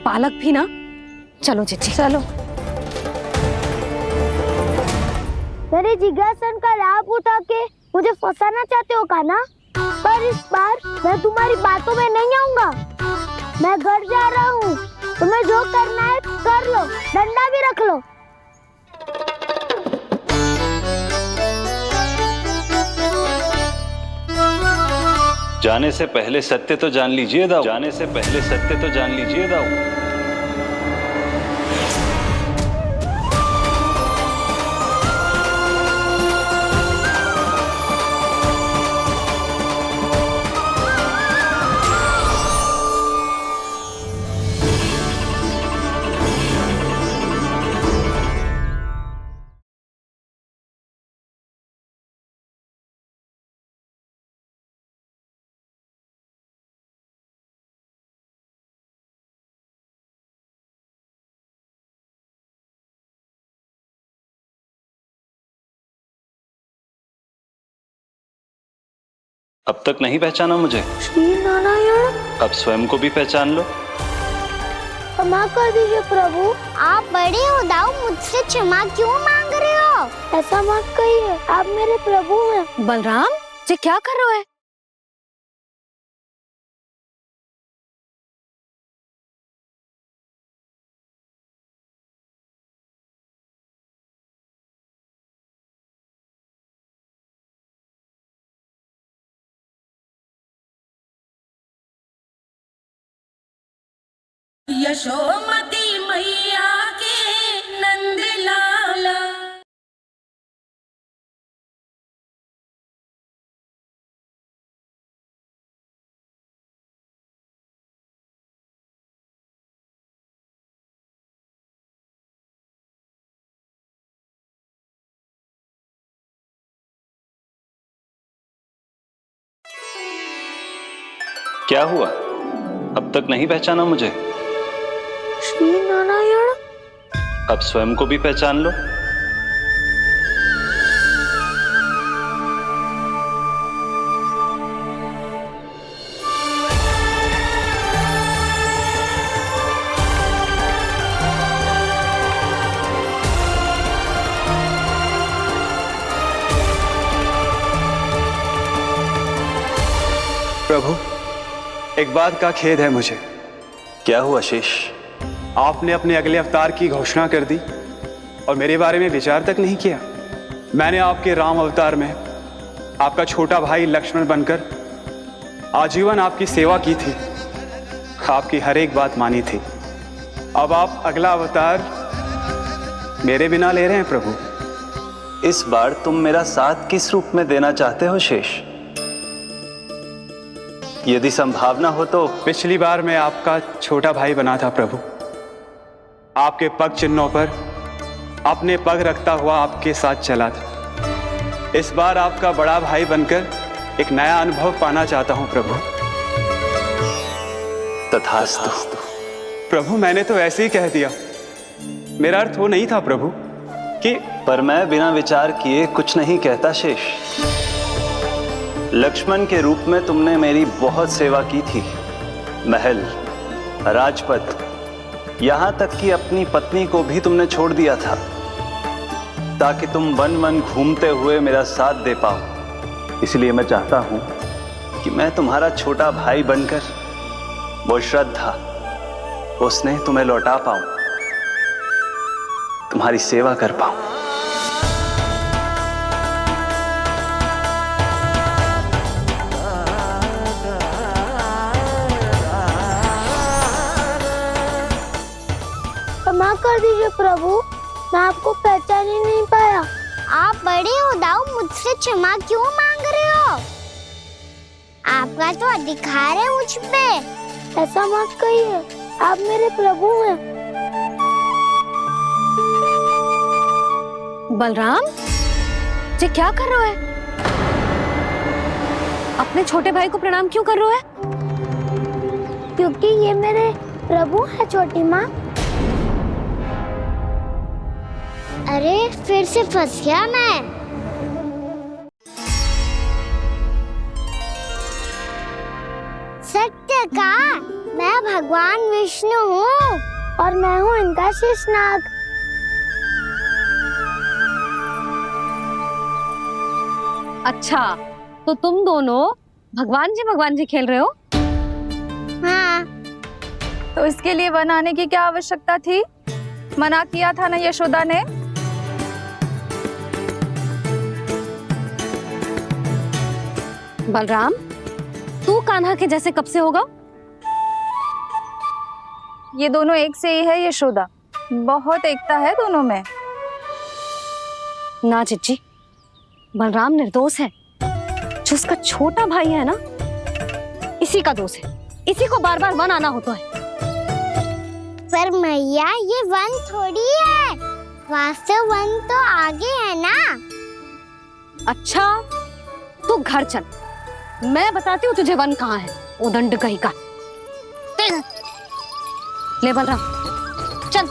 पालक भी ना। चलो चिट्ठी, चलो। मेरे जिज्ञासन का लाभ उठा के मुझे फंसाना चाहते हो कान्हा, पर इस बार मैं तुम्हारी बातों में नहीं आऊंगा। मैं घर जा रहा हूँ, तुम्हें जो करना है कर लो, डंडा भी रख लो। जाने से पहले सत्य तो जान लीजिए दाऊ। जाने से पहले सत्य तो जान लीजिए दाऊ। अब तक नहीं पहचाना मुझे? श्री नारायण। अब स्वयं को भी पहचान लो। क्षमा कर दीजिए प्रभु, आप बड़े हो दाऊ, मुझसे क्षमा क्यों मांग रहे हो? ऐसा मत कहिए, आप मेरे प्रभु हैं। बलराम, ये क्या कर रहे हो? यशोमती मैया के नंद लाला। क्या हुआ? अब तक नहीं पहचाना मुझे? श्री नारायण। अब स्वयं को भी पहचान लो। प्रभु, एक बात का खेद है मुझे। क्या हुआ शेष? आपने अपने अगले अवतार की घोषणा कर दी और मेरे बारे में विचार तक नहीं किया। मैंने आपके राम अवतार में आपका छोटा भाई लक्ष्मण बनकर आजीवन आपकी सेवा की थी, आपकी हर एक बात मानी थी। अब आप अगला अवतार मेरे बिना ले रहे हैं प्रभु। इस बार तुम मेरा साथ किस रूप में देना चाहते हो शेष? यदि संभावना हो तो। पिछली बार मैं आपका छोटा भाई बना था प्रभु, आपके पग चिन्हों पर अपने पग रखता हुआ आपके साथ चला था। इस बार आपका बड़ा भाई बनकर एक नया अनुभव पाना चाहता हूं प्रभु। तथास्तु। प्रभु, मैंने तो ऐसे ही कह दिया, मेरा अर्थ वो नहीं था प्रभु कि। पर मैं बिना विचार किए कुछ नहीं कहता शेष। लक्ष्मण के रूप में तुमने मेरी बहुत सेवा की थी। महल, राजपद, यहां तक कि अपनी पत्नी को भी तुमने छोड़ दिया था ताकि तुम वन वन घूमते हुए मेरा साथ दे पाओ। इसलिए मैं चाहता हूं कि मैं तुम्हारा छोटा भाई बनकर वो श्रद्धा, वो स्नेह तुम्हें लौटा पाऊं, तुम्हारी सेवा कर पाऊं। क्षमा कर दीजिए प्रभु, मैं आपको पहचान ही नहीं पाया। आप बड़े हो दाऊ, मुझसे क्षमा क्यों मांग रहे हो? आपका तो अधिकार है मुझ पे। ऐसा मत कहिए, आप मेरे प्रभु हैं। बलराम जी, क्या कर रहे हो? अपने छोटे भाई को प्रणाम क्यों कर रहे हो? क्योंकि ये मेरे प्रभु है छोटी माँ। अरे फिर से फंस गया मैं। सत्य का, मैं भगवान विष्णु हूँ और मैं हूँ इनका शेषनाग। अच्छा, तो तुम दोनों भगवान जी खेल रहे हो? हाँ। तो इसके लिए वन आने की क्या आवश्यकता थी? मना किया था ना यशोदा ने। बलराम, तू कान्हा के जैसे कब से होगा? ये दोनों एक से ही है यशोदा, बहुत एकता है दोनों में। ना चिच्ची, बलराम निर्दोष है। जो उसका छोटा भाई है ना, इसी का दोष है। इसी को बार बार वन आना होता है। पर मैया, ये वन थोड़ी है, वास्तव वन तो आगे है ना। अच्छा, तू घर चल, मैं बताती हूँ तुझे वन कहाँ है। उदंड कहीं का। ले बलराम, चल।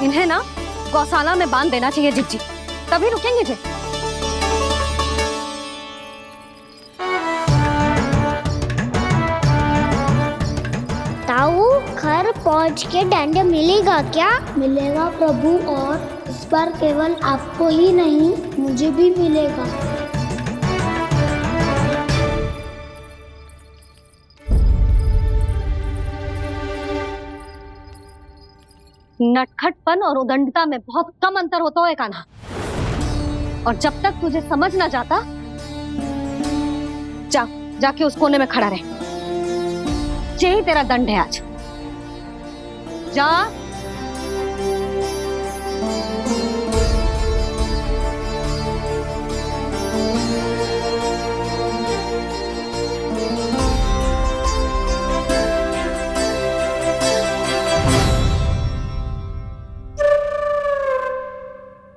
इन्हें ना गौशाला में बांध देना चाहिए जिज्जी, तभी रुकेंगे जे। ताऊ, घर पहुंच के दंड मिलेगा क्या? मिलेगा प्रभु, और इस बार केवल आपको ही नहीं, मुझे भी मिलेगा। नटखटपन और उदंडता में बहुत कम अंतर होता है कान्हा। और जब तक तुझे समझ ना जाता, जाके उस कोने में खड़ा रहे। यही तेरा दंड है आज। जा।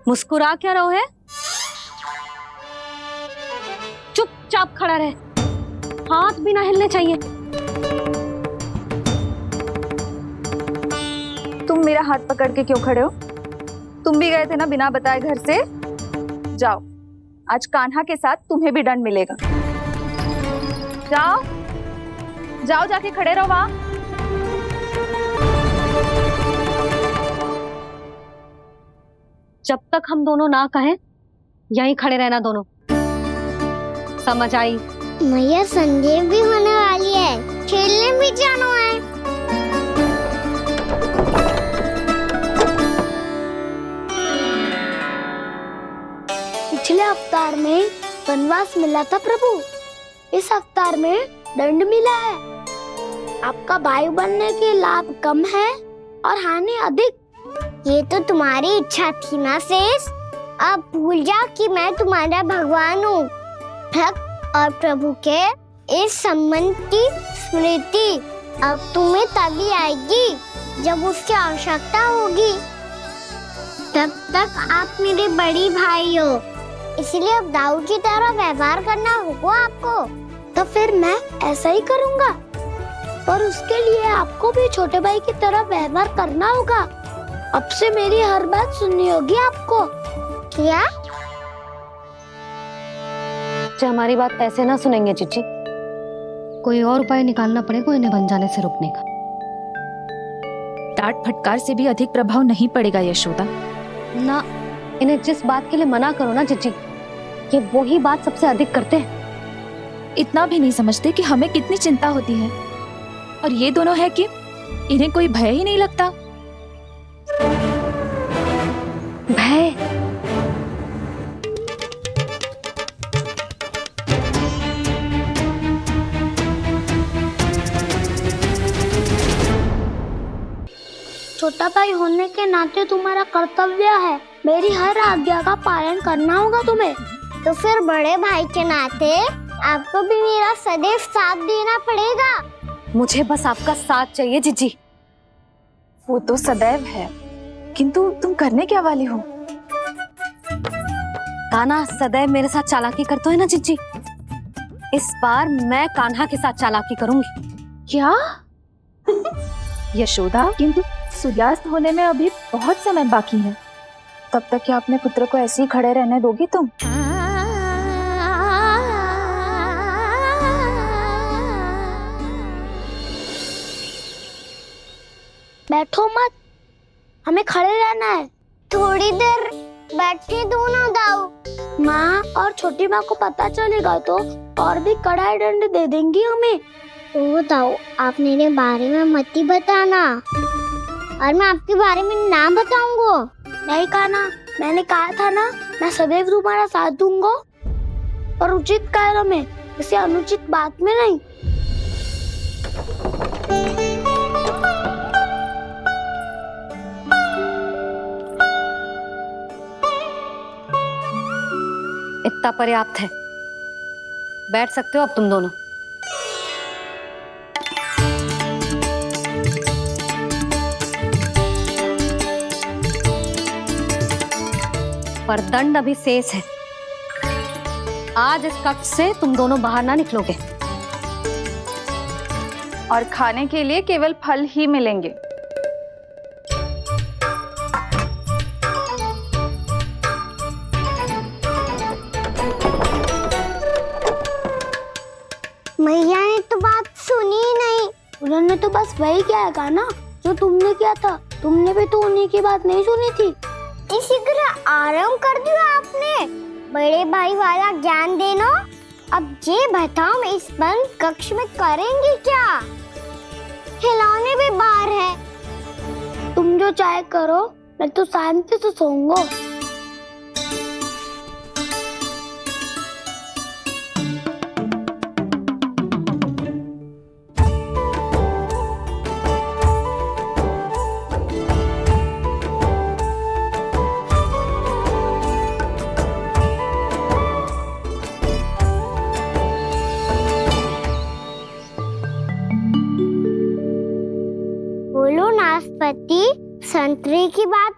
मुस्कुरा क्या रहो है? चुपचाप खड़ा रहे, हाथ भी ना हिलने चाहिए। तुम मेरा हाथ पकड़ के क्यों खड़े हो? तुम भी गए थे ना बिना बताए घर से। जाओ, आज कान्हा के साथ तुम्हें भी दंड मिलेगा। जाओ जाओ, जाके खड़े रहो वहां। जब तक हम दोनों ना कहें, यहीं खड़े रहना दोनों। समझ आई? मैया संध्या भी होने वाली है, खेलने भी जाना है। पिछले अवतार में वनवास मिला था प्रभु, इस अवतार में दंड मिला है। आपका भाई बनने के लाभ कम है और हानि अधिक। ये तो तुम्हारी इच्छा थी ना शेष। अब भूल जा कि मैं तुम्हारा भगवान हूँ। भक्त और प्रभु के इस संबंध की स्मृति अब तुम्हें तभी आएगी जब उसकी आवश्यकता होगी। तब तक आप मेरे बड़ी भाई हो, इसलिए अब दाऊद की तरह व्यवहार करना होगा आपको। तो फिर मैं ऐसा ही करूँगा, पर उसके लिए आपको भी छोटे भाई की तरह व्यवहार करना होगा। अब से मेरी हर बात सुननी होगी आपको। क्या? हमारी बात ऐसे ना सुनेंगे चिच्ची। कोई और उपाय निकालना पड़ेगा इन्हें बन जाने से रुकने का। डांट फटकार से भी अधिक प्रभाव नहीं पड़ेगा यशोदा। ना, इन्हें जिस बात के लिए मना करो ना चिच्ची, ये वही बात सबसे अधिक करते हैं। इतना भी नहीं समझते कि हमें कितनी चिंता होती है, और ये दोनों है कि इन्हें कोई भय ही नहीं लगता। भय? छोटा भाई होने के नाते तुम्हारा कर्तव्य है, मेरी हर आज्ञा का पालन करना होगा तुम्हें। तो फिर बड़े भाई के नाते आपको भी मेरा सदैव साथ देना पड़ेगा। मुझे बस आपका साथ चाहिए जीजी। वो तो सदैव है, किंतु तुम करने क्या वाली हो? कान्हा सदैव मेरे साथ चालाकी करते है ना जीजी। इस बार मैं कान्हा के साथ चालाकी करूंगी। क्या? यशोदा, किंतु सूर्यास्त होने में अभी बहुत समय बाकी है। तब तक क्या अपने पुत्र को ऐसे ही खड़े रहने दोगी तुम? बैठो मत, हमें खड़े रहना है। थोड़ी देर बैठे दो ना दाऊ। माँ और छोटी माँ को पता चलेगा तो और भी कड़ा दंड दे देंगी हमें। ओ दाऊ, आप मेरे बारे में मत ही बताना, और मैं आपके बारे में ना बताऊंगा। नहीं कान्हा, मैंने कहा था ना, मैं सदैव तुम्हारा साथ दूंगा, और उचित कार्य में, किसी अनुचित बात में नहीं। इतना पर्याप्त है, बैठ सकते हो अब तुम दोनों। पर दंड अभी शेष है। आज इस कक्ष से तुम दोनों बाहर ना निकलोगे, और खाने के लिए केवल फल ही मिलेंगे। मैया ने तो बात सुनी ही नहीं। उन्होंने तो बस वही किया ना जो तुमने किया था। तुमने भी तो उन्हीं की बात नहीं सुनी थी। इसी तरह आराम कर दिया आपने। बड़े भाई वाला ज्ञान देना। अब ये बताओ, इस बंद कक्ष में करेंगे क्या? खिलौने भी बाहर है। तुम जो चाहे करो, मैं तो शांति से सोऊंगा।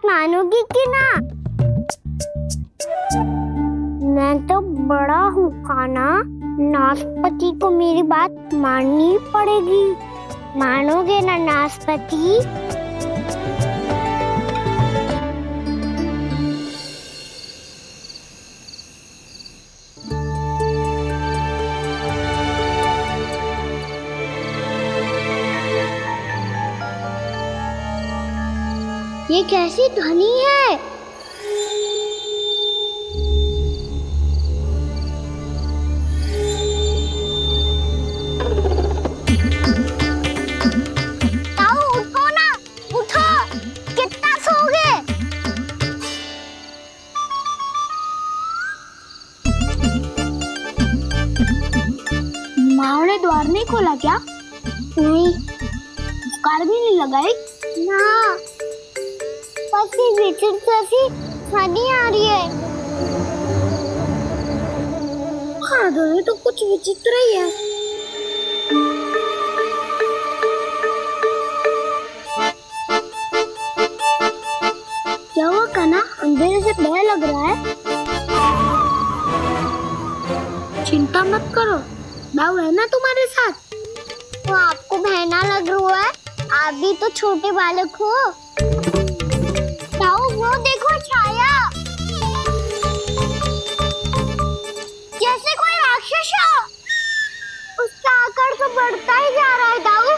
मानोगी कि ना? मैं तो बड़ा हूँ काना, नाशपति को मेरी बात माननी पड़ेगी। मानोगे ना नाशपति? ये कैसी ध्वनि है? ताऊ उठो ना, उठो, कितना सोओगे? माँ ने द्वार नहीं खोला क्या? नहीं। कार भी नहीं लगाई? ना। बस ये विचित्र सी ध्वनि आ रही है। हाँ, ध्वनि तो कुछ विचित्र ही है। क्या हुआ कान्हा? अंधेरे से भय लग रहा है। चिंता मत करो, दाऊ है ना तुम्हारे साथ। तो आपको भय ना लग रहा है? आप भी तो छोटे बालक हो। ताऊ वो देखो छाया, जैसे कोई राक्षस हो। उसका आकार तो बढ़ता ही जा रहा है ताऊ।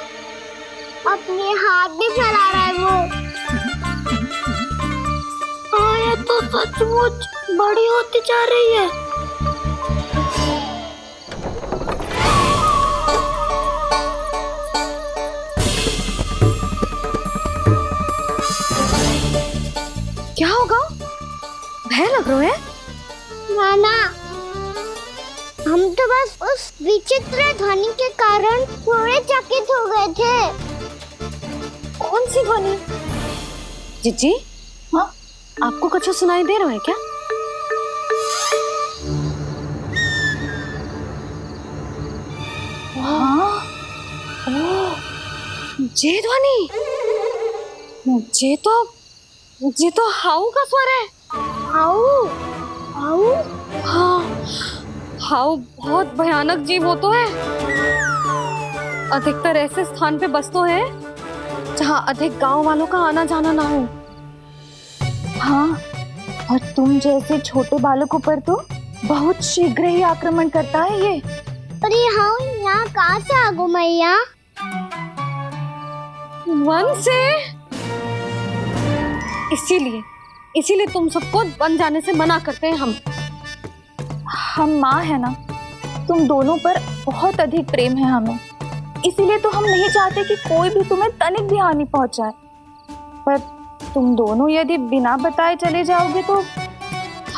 अपने हाथ भी फैला रहा है वो। ये तो सचमुच बड़ी होती जा रही है। क्या होगा? भय लग रहा है? नाना, हम तो बस उस विचित्र ध्वनि के कारण थोड़े चकित हो गए थे। कौन सी ध्वनि? जीजी, हाँ, आपको कुछ सुनाई दे रहा है क्या? हाँ, ओह, ये ध्वनि, ये तो हाउ का स्वर है। हाउ? हाउ? हाँ, हाउ बहुत भयानक जीव हो तो है। अधिकतर ऐसे स्थान पे बसते हैं जहाँ अधिक गांव वालों का आना जाना ना हो। हाँ, और तुम जैसे छोटे बालकों पर तो बहुत शीघ्र ही आक्रमण करता है ये। पर ये हाउ यहाँ कहाँ से आ गो मैया? वन से। इसीलिए तुम सबको वन जाने से मना करते हैं हम माँ है ना, तुम दोनों पर बहुत अधिक प्रेम है हमें, इसीलिए तो हम नहीं चाहते कि कोई भी तुम्हें तनिक भी हानि पहुंचाए। पर तुम दोनों यदि बिना बताए चले जाओगे तो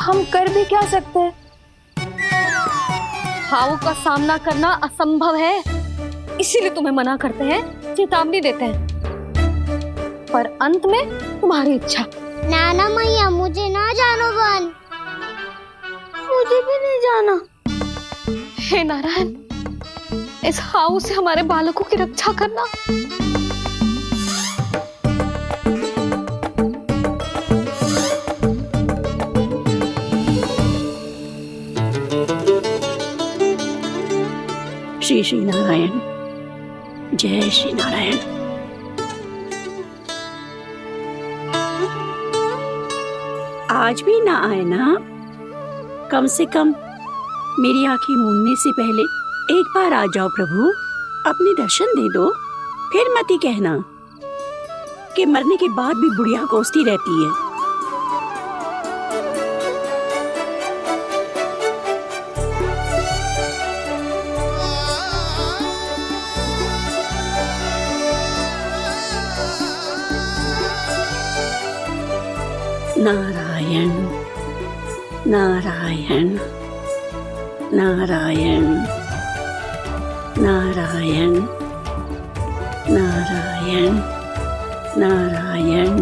हम कर भी क्या सकते हैं? हाउ का सामना करना असंभव है, इसीलिए तुम्हें मना करते हैं, चेतावनी देते हैं। पर अंत में तुम्हारी इच्छा। नाना मैया, मुझे ना जानो वन। मुझे भी नहीं जाना। हे नारायण, इस हाउ से हमारे बालकों की रक्षा करना। श्री श्री नारायण, जय श्री नारायण। आज भी ना आए ना? कम से कम मेरी आंखें मूंदने से पहले एक बार आ जाओ प्रभु, अपने दर्शन दे दो। फिर मत ही कहना कि मरने के बाद भी बुढ़िया कोसती रहती है। नारायण नारायण नारायण नारायण नारायण नारायण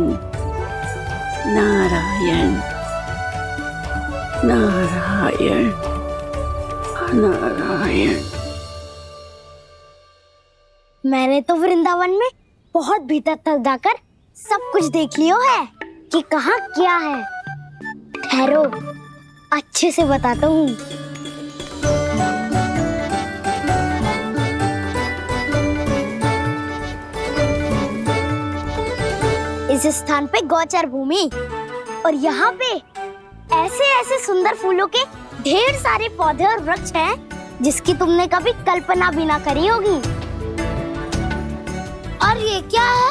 नारायण नारायण नारायण। मैंने तो वृंदावन में बहुत भीतर तक जाकर सब कुछ देख लियो है। कि कहाँ क्या है। ठहरो, अच्छे से बताता हूँ। इस स्थान पे गोचर भूमि और यहाँ पे ऐसे ऐसे सुंदर फूलों के ढेर सारे पौधे और वृक्ष हैं जिसकी तुमने कभी कल्पना भी ना करी होगी। और ये क्या है?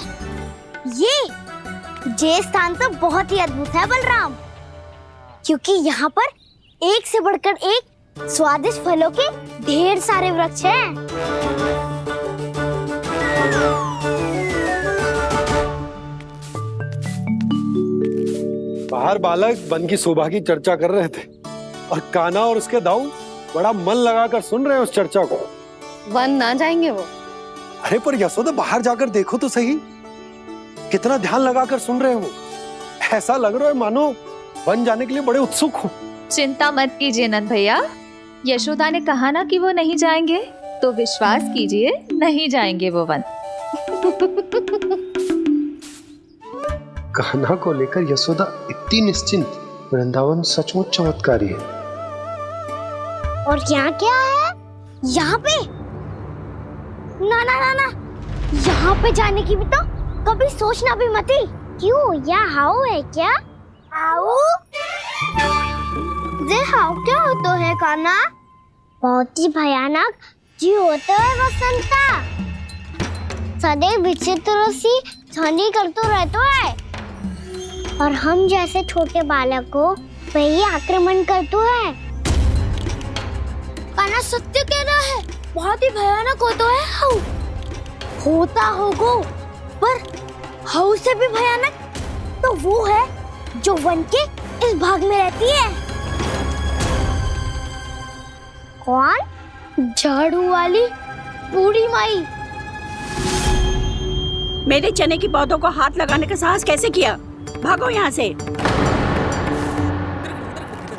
ये स्थान तो बहुत ही अद्भुत है बलराम, क्योंकि यहाँ पर एक से बढ़कर एक स्वादिष्ट फलों के ढेर सारे वृक्ष हैं। बाहर बालक वन की शोभा की चर्चा कर रहे थे और कान्हा और उसके दाऊ बड़ा मन लगाकर सुन रहे हैं उस चर्चा को। वन ना जाएंगे वो? अरे पर यशोदा, बाहर जाकर देखो तो सही, कितना ध्यान लगाकर सुन रहे हो। ऐसा लग रहा है मानो वन जाने के लिए बड़े उत्सुक हो। चिंता मत कीजिए नंद भैया, यशोदा ने कहा ना कि वो नहीं जाएंगे, तो विश्वास कीजिए नहीं जाएंगे वो वन। कान्हा को लेकर यशोदा इतनी निश्चिंत, वृंदावन सचमुच चमत्कारी है। और यहाँ क्या है? यहाँ पे ना ना ना ना, यहाँ पे जाने की भी तो कभी सोचना भी मत ही। क्यों, यहाँ हाउ है क्या? हाउ? ये हाउ क्या होता है कान्हा? बहुत ही भयानक जी होता है वसंता। सदैव विचित्र सी ध्वनि करते रहता है और हम जैसे छोटे बालक को वही आक्रमण करते हैं। कान्हा सत्य कह रहा है, बहुत ही भयानक होता है हाउ। होता होगा, पर हाउ से भी भयानक तो वो है जो वन के इस भाग में रहती है। कौन? झाड़ू वाली बूढ़ी माई। मेरे चने की पौधों को हाथ लगाने का साहस कैसे किया? भागो यहाँ से।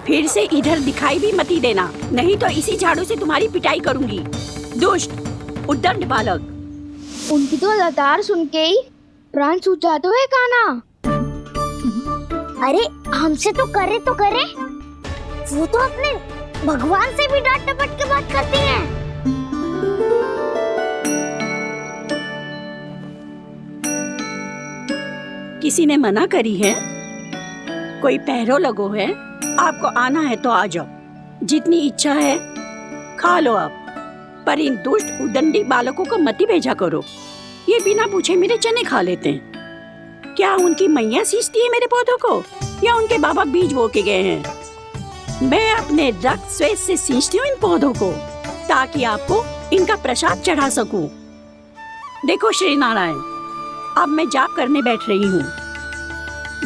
फिर से इधर दिखाई भी मत ही देना, नहीं तो इसी झाड़ू से तुम्हारी पिटाई करूंगी। दुष्ट, उद्दंड बालक। उनकी तो लतार सुन के ही प्राण छूट जाते हुए कान्हा। अरे हमसे तो करे, वो तो अपने भगवान से भी डांट डपट के बात करती हैं। किसी ने मना करी है? कोई पहरो लगो है? आपको आना है तो आ जाओ, जितनी इच्छा है खा लो आप, पर इन दुष्ट उदंडी बालकों को मत ही भेजा करो। ये बिना पूछे मेरे चने खा लेते हैं। क्या उनकी मैया सींचती है मेरे पौधों को, या उनके बाबा बीज बो के गए हैं? मैं अपने रक्त स्वेद से सींचती हूँ इन पौधों को, ताकि आपको इनका प्रसाद चढ़ा सकूं। देखो श्री नारायण, अब मैं जाप करने बैठ रही हूँ।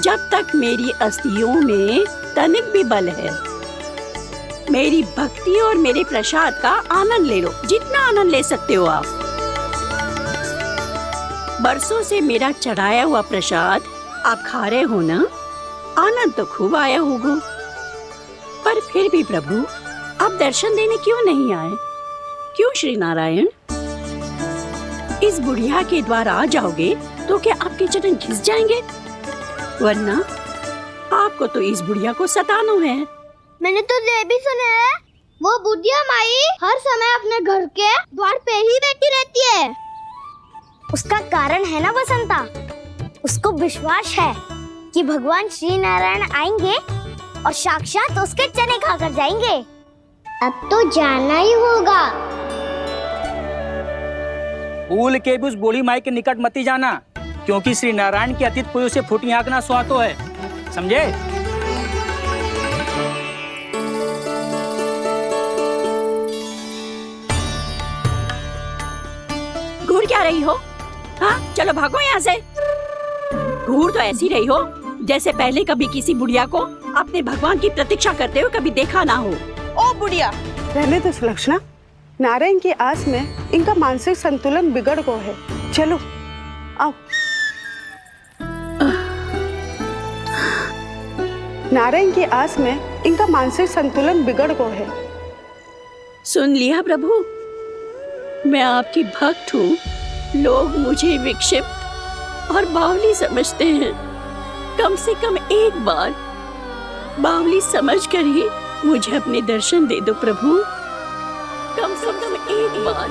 जब तक मेरी अस्थियों में तनिक भी बल है, मेरी भक्ति और मेरे प्रसाद का आनंद ले लो, जितना आनंद ले सकते हो आप। बरसों से मेरा चढ़ाया हुआ प्रसाद आप खा रहे हो ना, आनंद तो खूब आया होगा। पर फिर भी प्रभु, आप दर्शन देने क्यों नहीं आए? क्यों श्री नारायण? इस बुढ़िया के द्वार आ जाओगे तो क्या आपके चरण घिस जाएंगे? वरना आपको तो इस बुढ़िया को सताना है। मैंने तो ये भी सुना है, वो बुढ़िया माई हर समय अपने घर के द्वार पे ही बैठी रहती है। उसका कारण है ना बसंता, उसको विश्वास है कि भगवान श्री नारायण आएंगे और साक्षात उसके चने खाकर जाएंगे। अब तो जाना ही होगा। भूल के भी उस बूढ़ी माई के निकट मत ही जाना, क्योंकि श्री नारायण की अतीत पुरुष से फूटी आंकना स्वातो है, समझे? घूर क्या रही हो? हाँ, चलो भागो यहाँ से। घूर तो ऐसी रही हो जैसे पहले कभी किसी बुढ़िया को अपने भगवान की प्रतीक्षा करते हुए कभी देखा ना हो। ओ बुढ़िया, पहले तो सुलक्षणा, नारायण की आस में इनका मानसिक संतुलन बिगड़ गया है। चलो आओ। नारायण की आस में इनका मानसिक संतुलन बिगड़ गया है। सुन लिया प्रभु, मैं आपकी भक्त हूँ। लोग मुझे विक्षिप्त और बावली समझते हैं, कम से कम एक बार बावली समझ कर ही मुझे अपने दर्शन दे दो प्रभु। कम से कम एक बार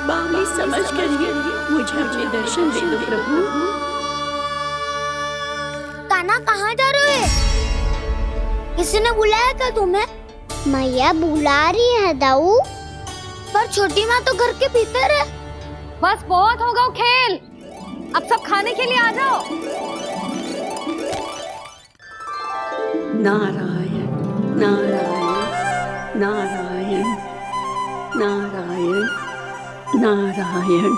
बावली समझ कर ही मुझे अपने दर्शन दे दो प्रभु। कान्हा कहाँ जा रहे हो? किसी ने बुलाया था तुम्हें? मैया बुला रही है दाऊ, पर छोटी माँ तो घर के भीतर है। बस बहुत होगा वो खेल, अब सब खाने के लिए आ जाओ। नारायण नारायण नारायण नारायण नारायण।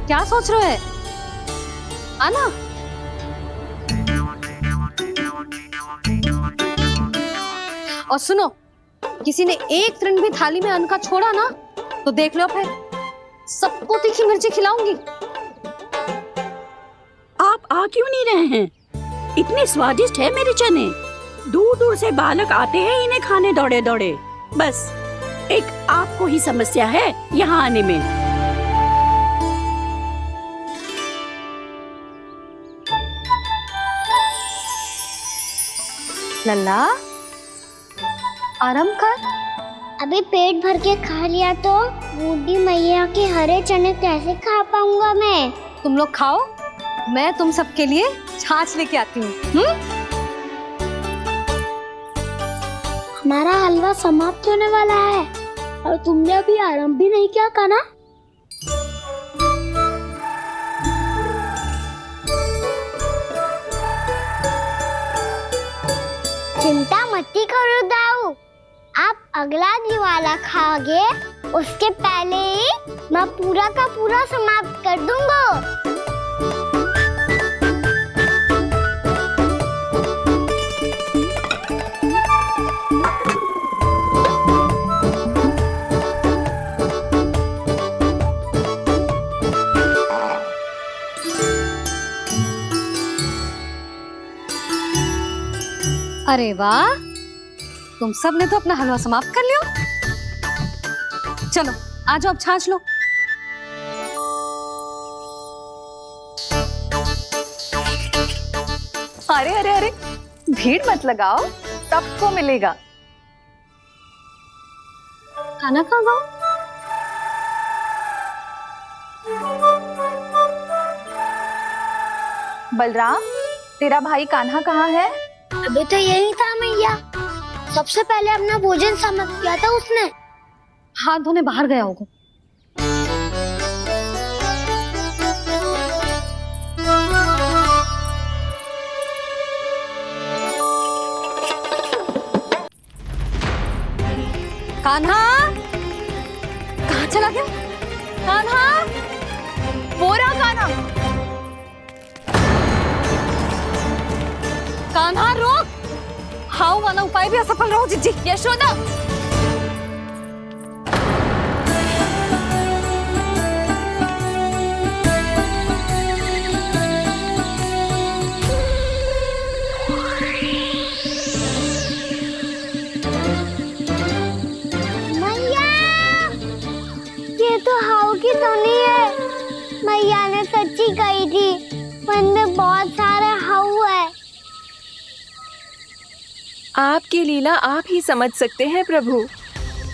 क्या सोच रहे हैं? आना। और सुनो, किसी ने एक तृण भी थाली में अन्न का छोड़ा ना तो देख लो, फिर सबको तीखी मिर्ची खिलाऊंगी। आप आ क्यों नहीं रहे हैं? इतने स्वादिष्ट है मेरे चने। दूर दूर से बालक आते हैं इन्हें खाने दौड़े दौड़े। बस एक आपको ही समस्या है यहाँ आने में। लल्ला, आराम कर। अभी पेट भर के खा लिया तो बूढ़ी मैया के हरे चने कैसे खा पाऊंगा मैं? तुम लोग खाओ, मैं तुम सबके लिए छाछ लेके आती हूँ। हमारा हलवा समाप्त होने वाला है और तुमने अभी आराम भी नहीं किया कान्हा। चिंता मत करो दाऊ, आप अगला दिवाला खाओगे उसके पहले ही मैं पूरा का पूरा समाप्त कर दूंगा। अरे वाह, तुम सब ने तो अपना हलवा समाप्त कर लिया। चलो आ जाओ, अब छाछ लो। अरे अरे अरे, भीड़ मत लगाओ, सबको मिलेगा। खाना खा गो। बलराम, तेरा भाई कान्हा कहाँ है? अभी तो यही था मैया, सबसे पहले अपना भोजन समाप्त किया था उसने। हाथ धोने बाहर गया होगा। कान्हा कहाँ चला गया? कान्हा, वो रहा कान्हा। कान्हा रोक, हाउ वाला उपाय भी असफल रहो जिज्जी। यशोदा, मैया, ये तो हाउ की धुनी है। मैया ने सच्ची कही थी, वन में बहुत सारे हाउ है। आपकी लीला आप ही समझ सकते हैं प्रभु।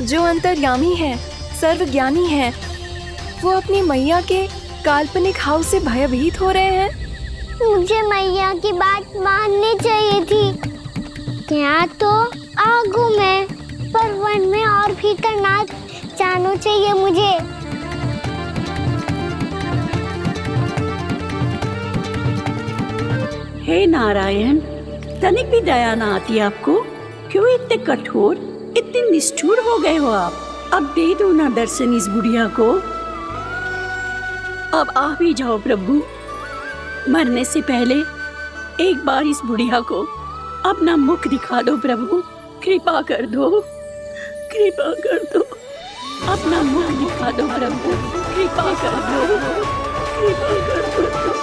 जो अंतर्यामी है, सर्वज्ञानी है, वो अपनी मैया के काल्पनिक हाव से भयभीत हो रहे हैं। मुझे मैया की बात माननी चाहिए थी। यहाँ तो आगू में, पर वन में और भीतर ना जाना चाहिए मुझे। हे नारायण, तनिक भी दया ना आती आपको? क्यों इतने कठोर, इतने निष्ठुर हो गए हो आप? अब दे दो ना दर्शन इस बुढ़िया को। अब आ भी जाओ प्रभु, मरने से पहले एक बार इस बुढ़िया को अपना मुख दिखा दो प्रभु। कृपा कर दो, कृपा कर दो, अपना मुख दिखा दो प्रभु। कृपा कर दो, कृपा कर दो।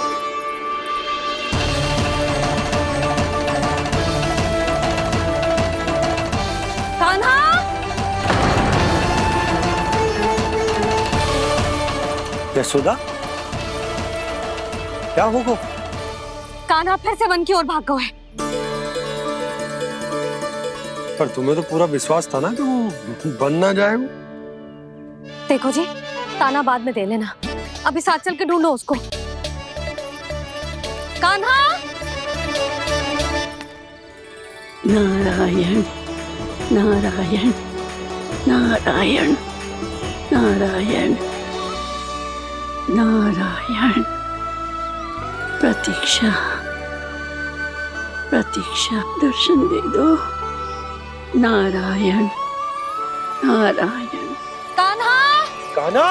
कान्हा, यशोदा, क्या होगा? कान्हा फिर से वन की ओर भाग गए। पर तुम्हें तो पूरा विश्वास था ना कि वो बन ना जाए। वो देखो जी, ताना बाद में दे लेना, अभी साथ चल के ढूंढो उसको। कान्हा! नारायण नारायण नारायण नारायण नारायण। प्रतीक्षा प्रतीक्षा, दर्शन दे दो। नारायण नारायण। कान्हा! कान्हा!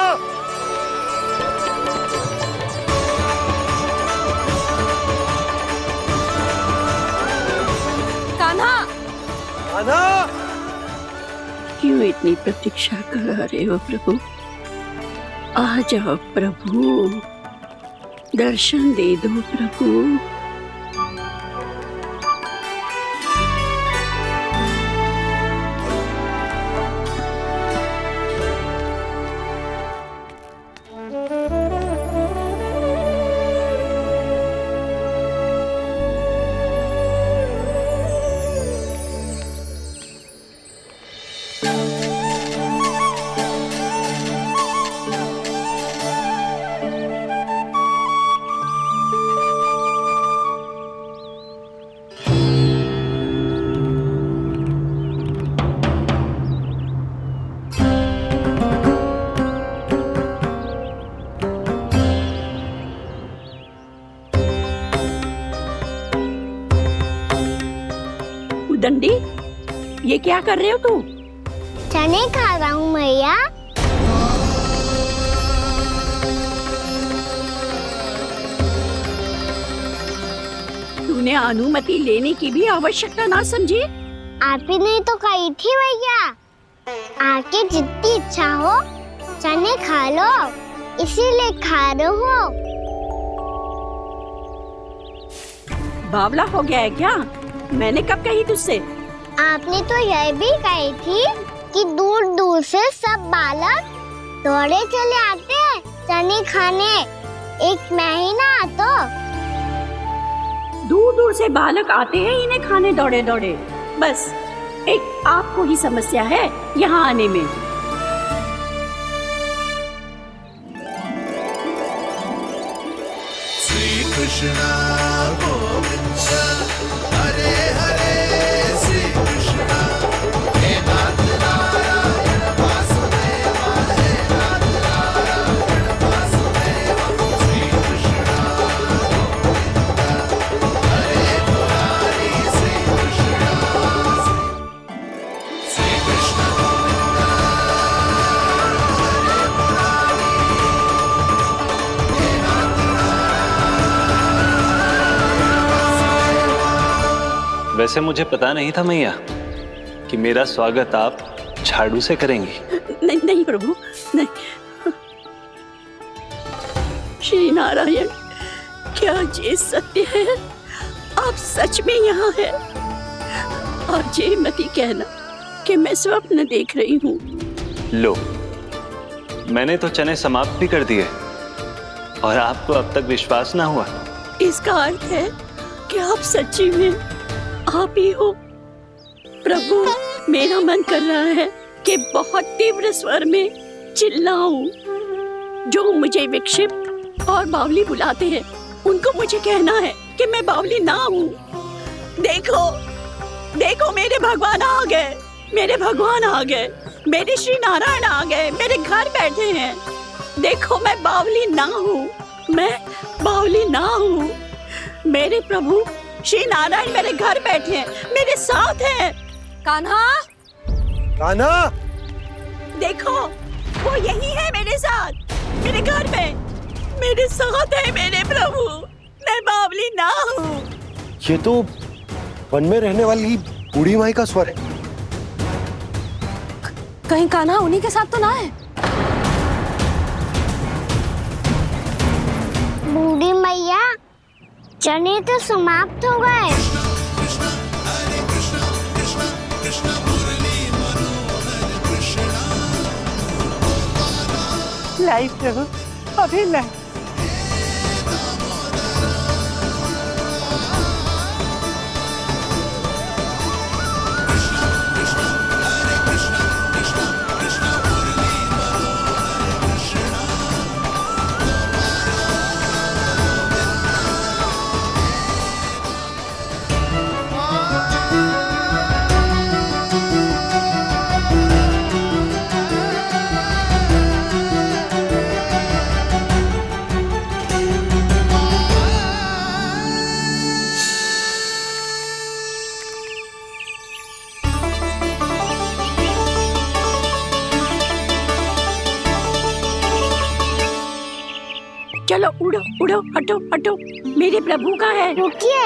कान्हा! कान्हा! क्यों इतनी प्रतीक्षा करा रहे हो प्रभु? आ जाओ प्रभु, दर्शन दे दो प्रभु। दंडी, ये क्या कर रहे हो तू? चने खा रहा हूँ मैया। तूने अनुमति लेने की भी आवश्यकता ना समझी? आप ही नहीं तो कही थी भैया, आके जितनी इच्छा हो चने खा लो, इसीलिए खा रहे हो। बावला हो गया है क्या? मैंने कब कही तुझसे? आपने तो यह भी कही थी कि दूर दूर से सब बालक दौड़े चले आते हैं चने खाने, एक महीना तो दूर दूर से बालक आते हैं इन्हें खाने दौड़े दौड़े। बस एक आपको ही समस्या है यहाँ आने में। श्री कृष्ण गोविंद हरे हरे, श्री कृष्ण हे नाथ नारायण वासुदेव, हे नाथ नारायण वासुदेव, श्री कृष्ण गोविंद हरे मुरारी, श्री कृष्ण गोविंद हरे मुरारी, हे नाथ वैसे मुझे पता नहीं था मैया कि मेरा स्वागत आप झाड़ू से करेंगी। नहीं नहीं प्रभु, नहीं। श्री नारायण, क्या ये सत्य है? आप सच में यहाँ हैं? और ये मत ही कहना कि मैं स्वप्न देख रही हूँ। लो, मैंने तो चने समाप्त भी कर दिए और आपको अब तक विश्वास ना हुआ। इसका अर्थ है कि आप सच्ची में आप ही हो। प्रभु, मेरा मन कर रहा है कि बहुत तीव्र स्वर में चिल्लाऊं। जो मुझे विक्षिप्त और बावली बुलाते हैं उनको मुझे कहना है कि मैं बावली ना हूँ। देखो देखो, मेरे भगवान आ गए, मेरे भगवान आ गए, मेरे श्री नारायण आ गए, मेरे घर बैठे हैं। देखो, मैं बावली ना हूँ, मैं बावली ना हूँ। मेरे प्रभु श्री नारायण मेरे घर बैठे हैं, मेरे साथ हैं। कान्हा! कान्हा! देखो, वो यही है मेरे साथ, मेरे घर में, मेरे साथ है मेरे प्रभु। मैं बावली ना हूँ। ये तो वन में रहने वाली बूढ़ी माई का स्वर है। कहीं कान्हा उन्हीं के साथ तो ना है? बूढ़ी मैया, चने तो समाप्त हो गए। लाई प्रभु, अभी लाई। चलो उड़ो उड़ो, हटो हटो, मेरे प्रभु का है। रुकिए।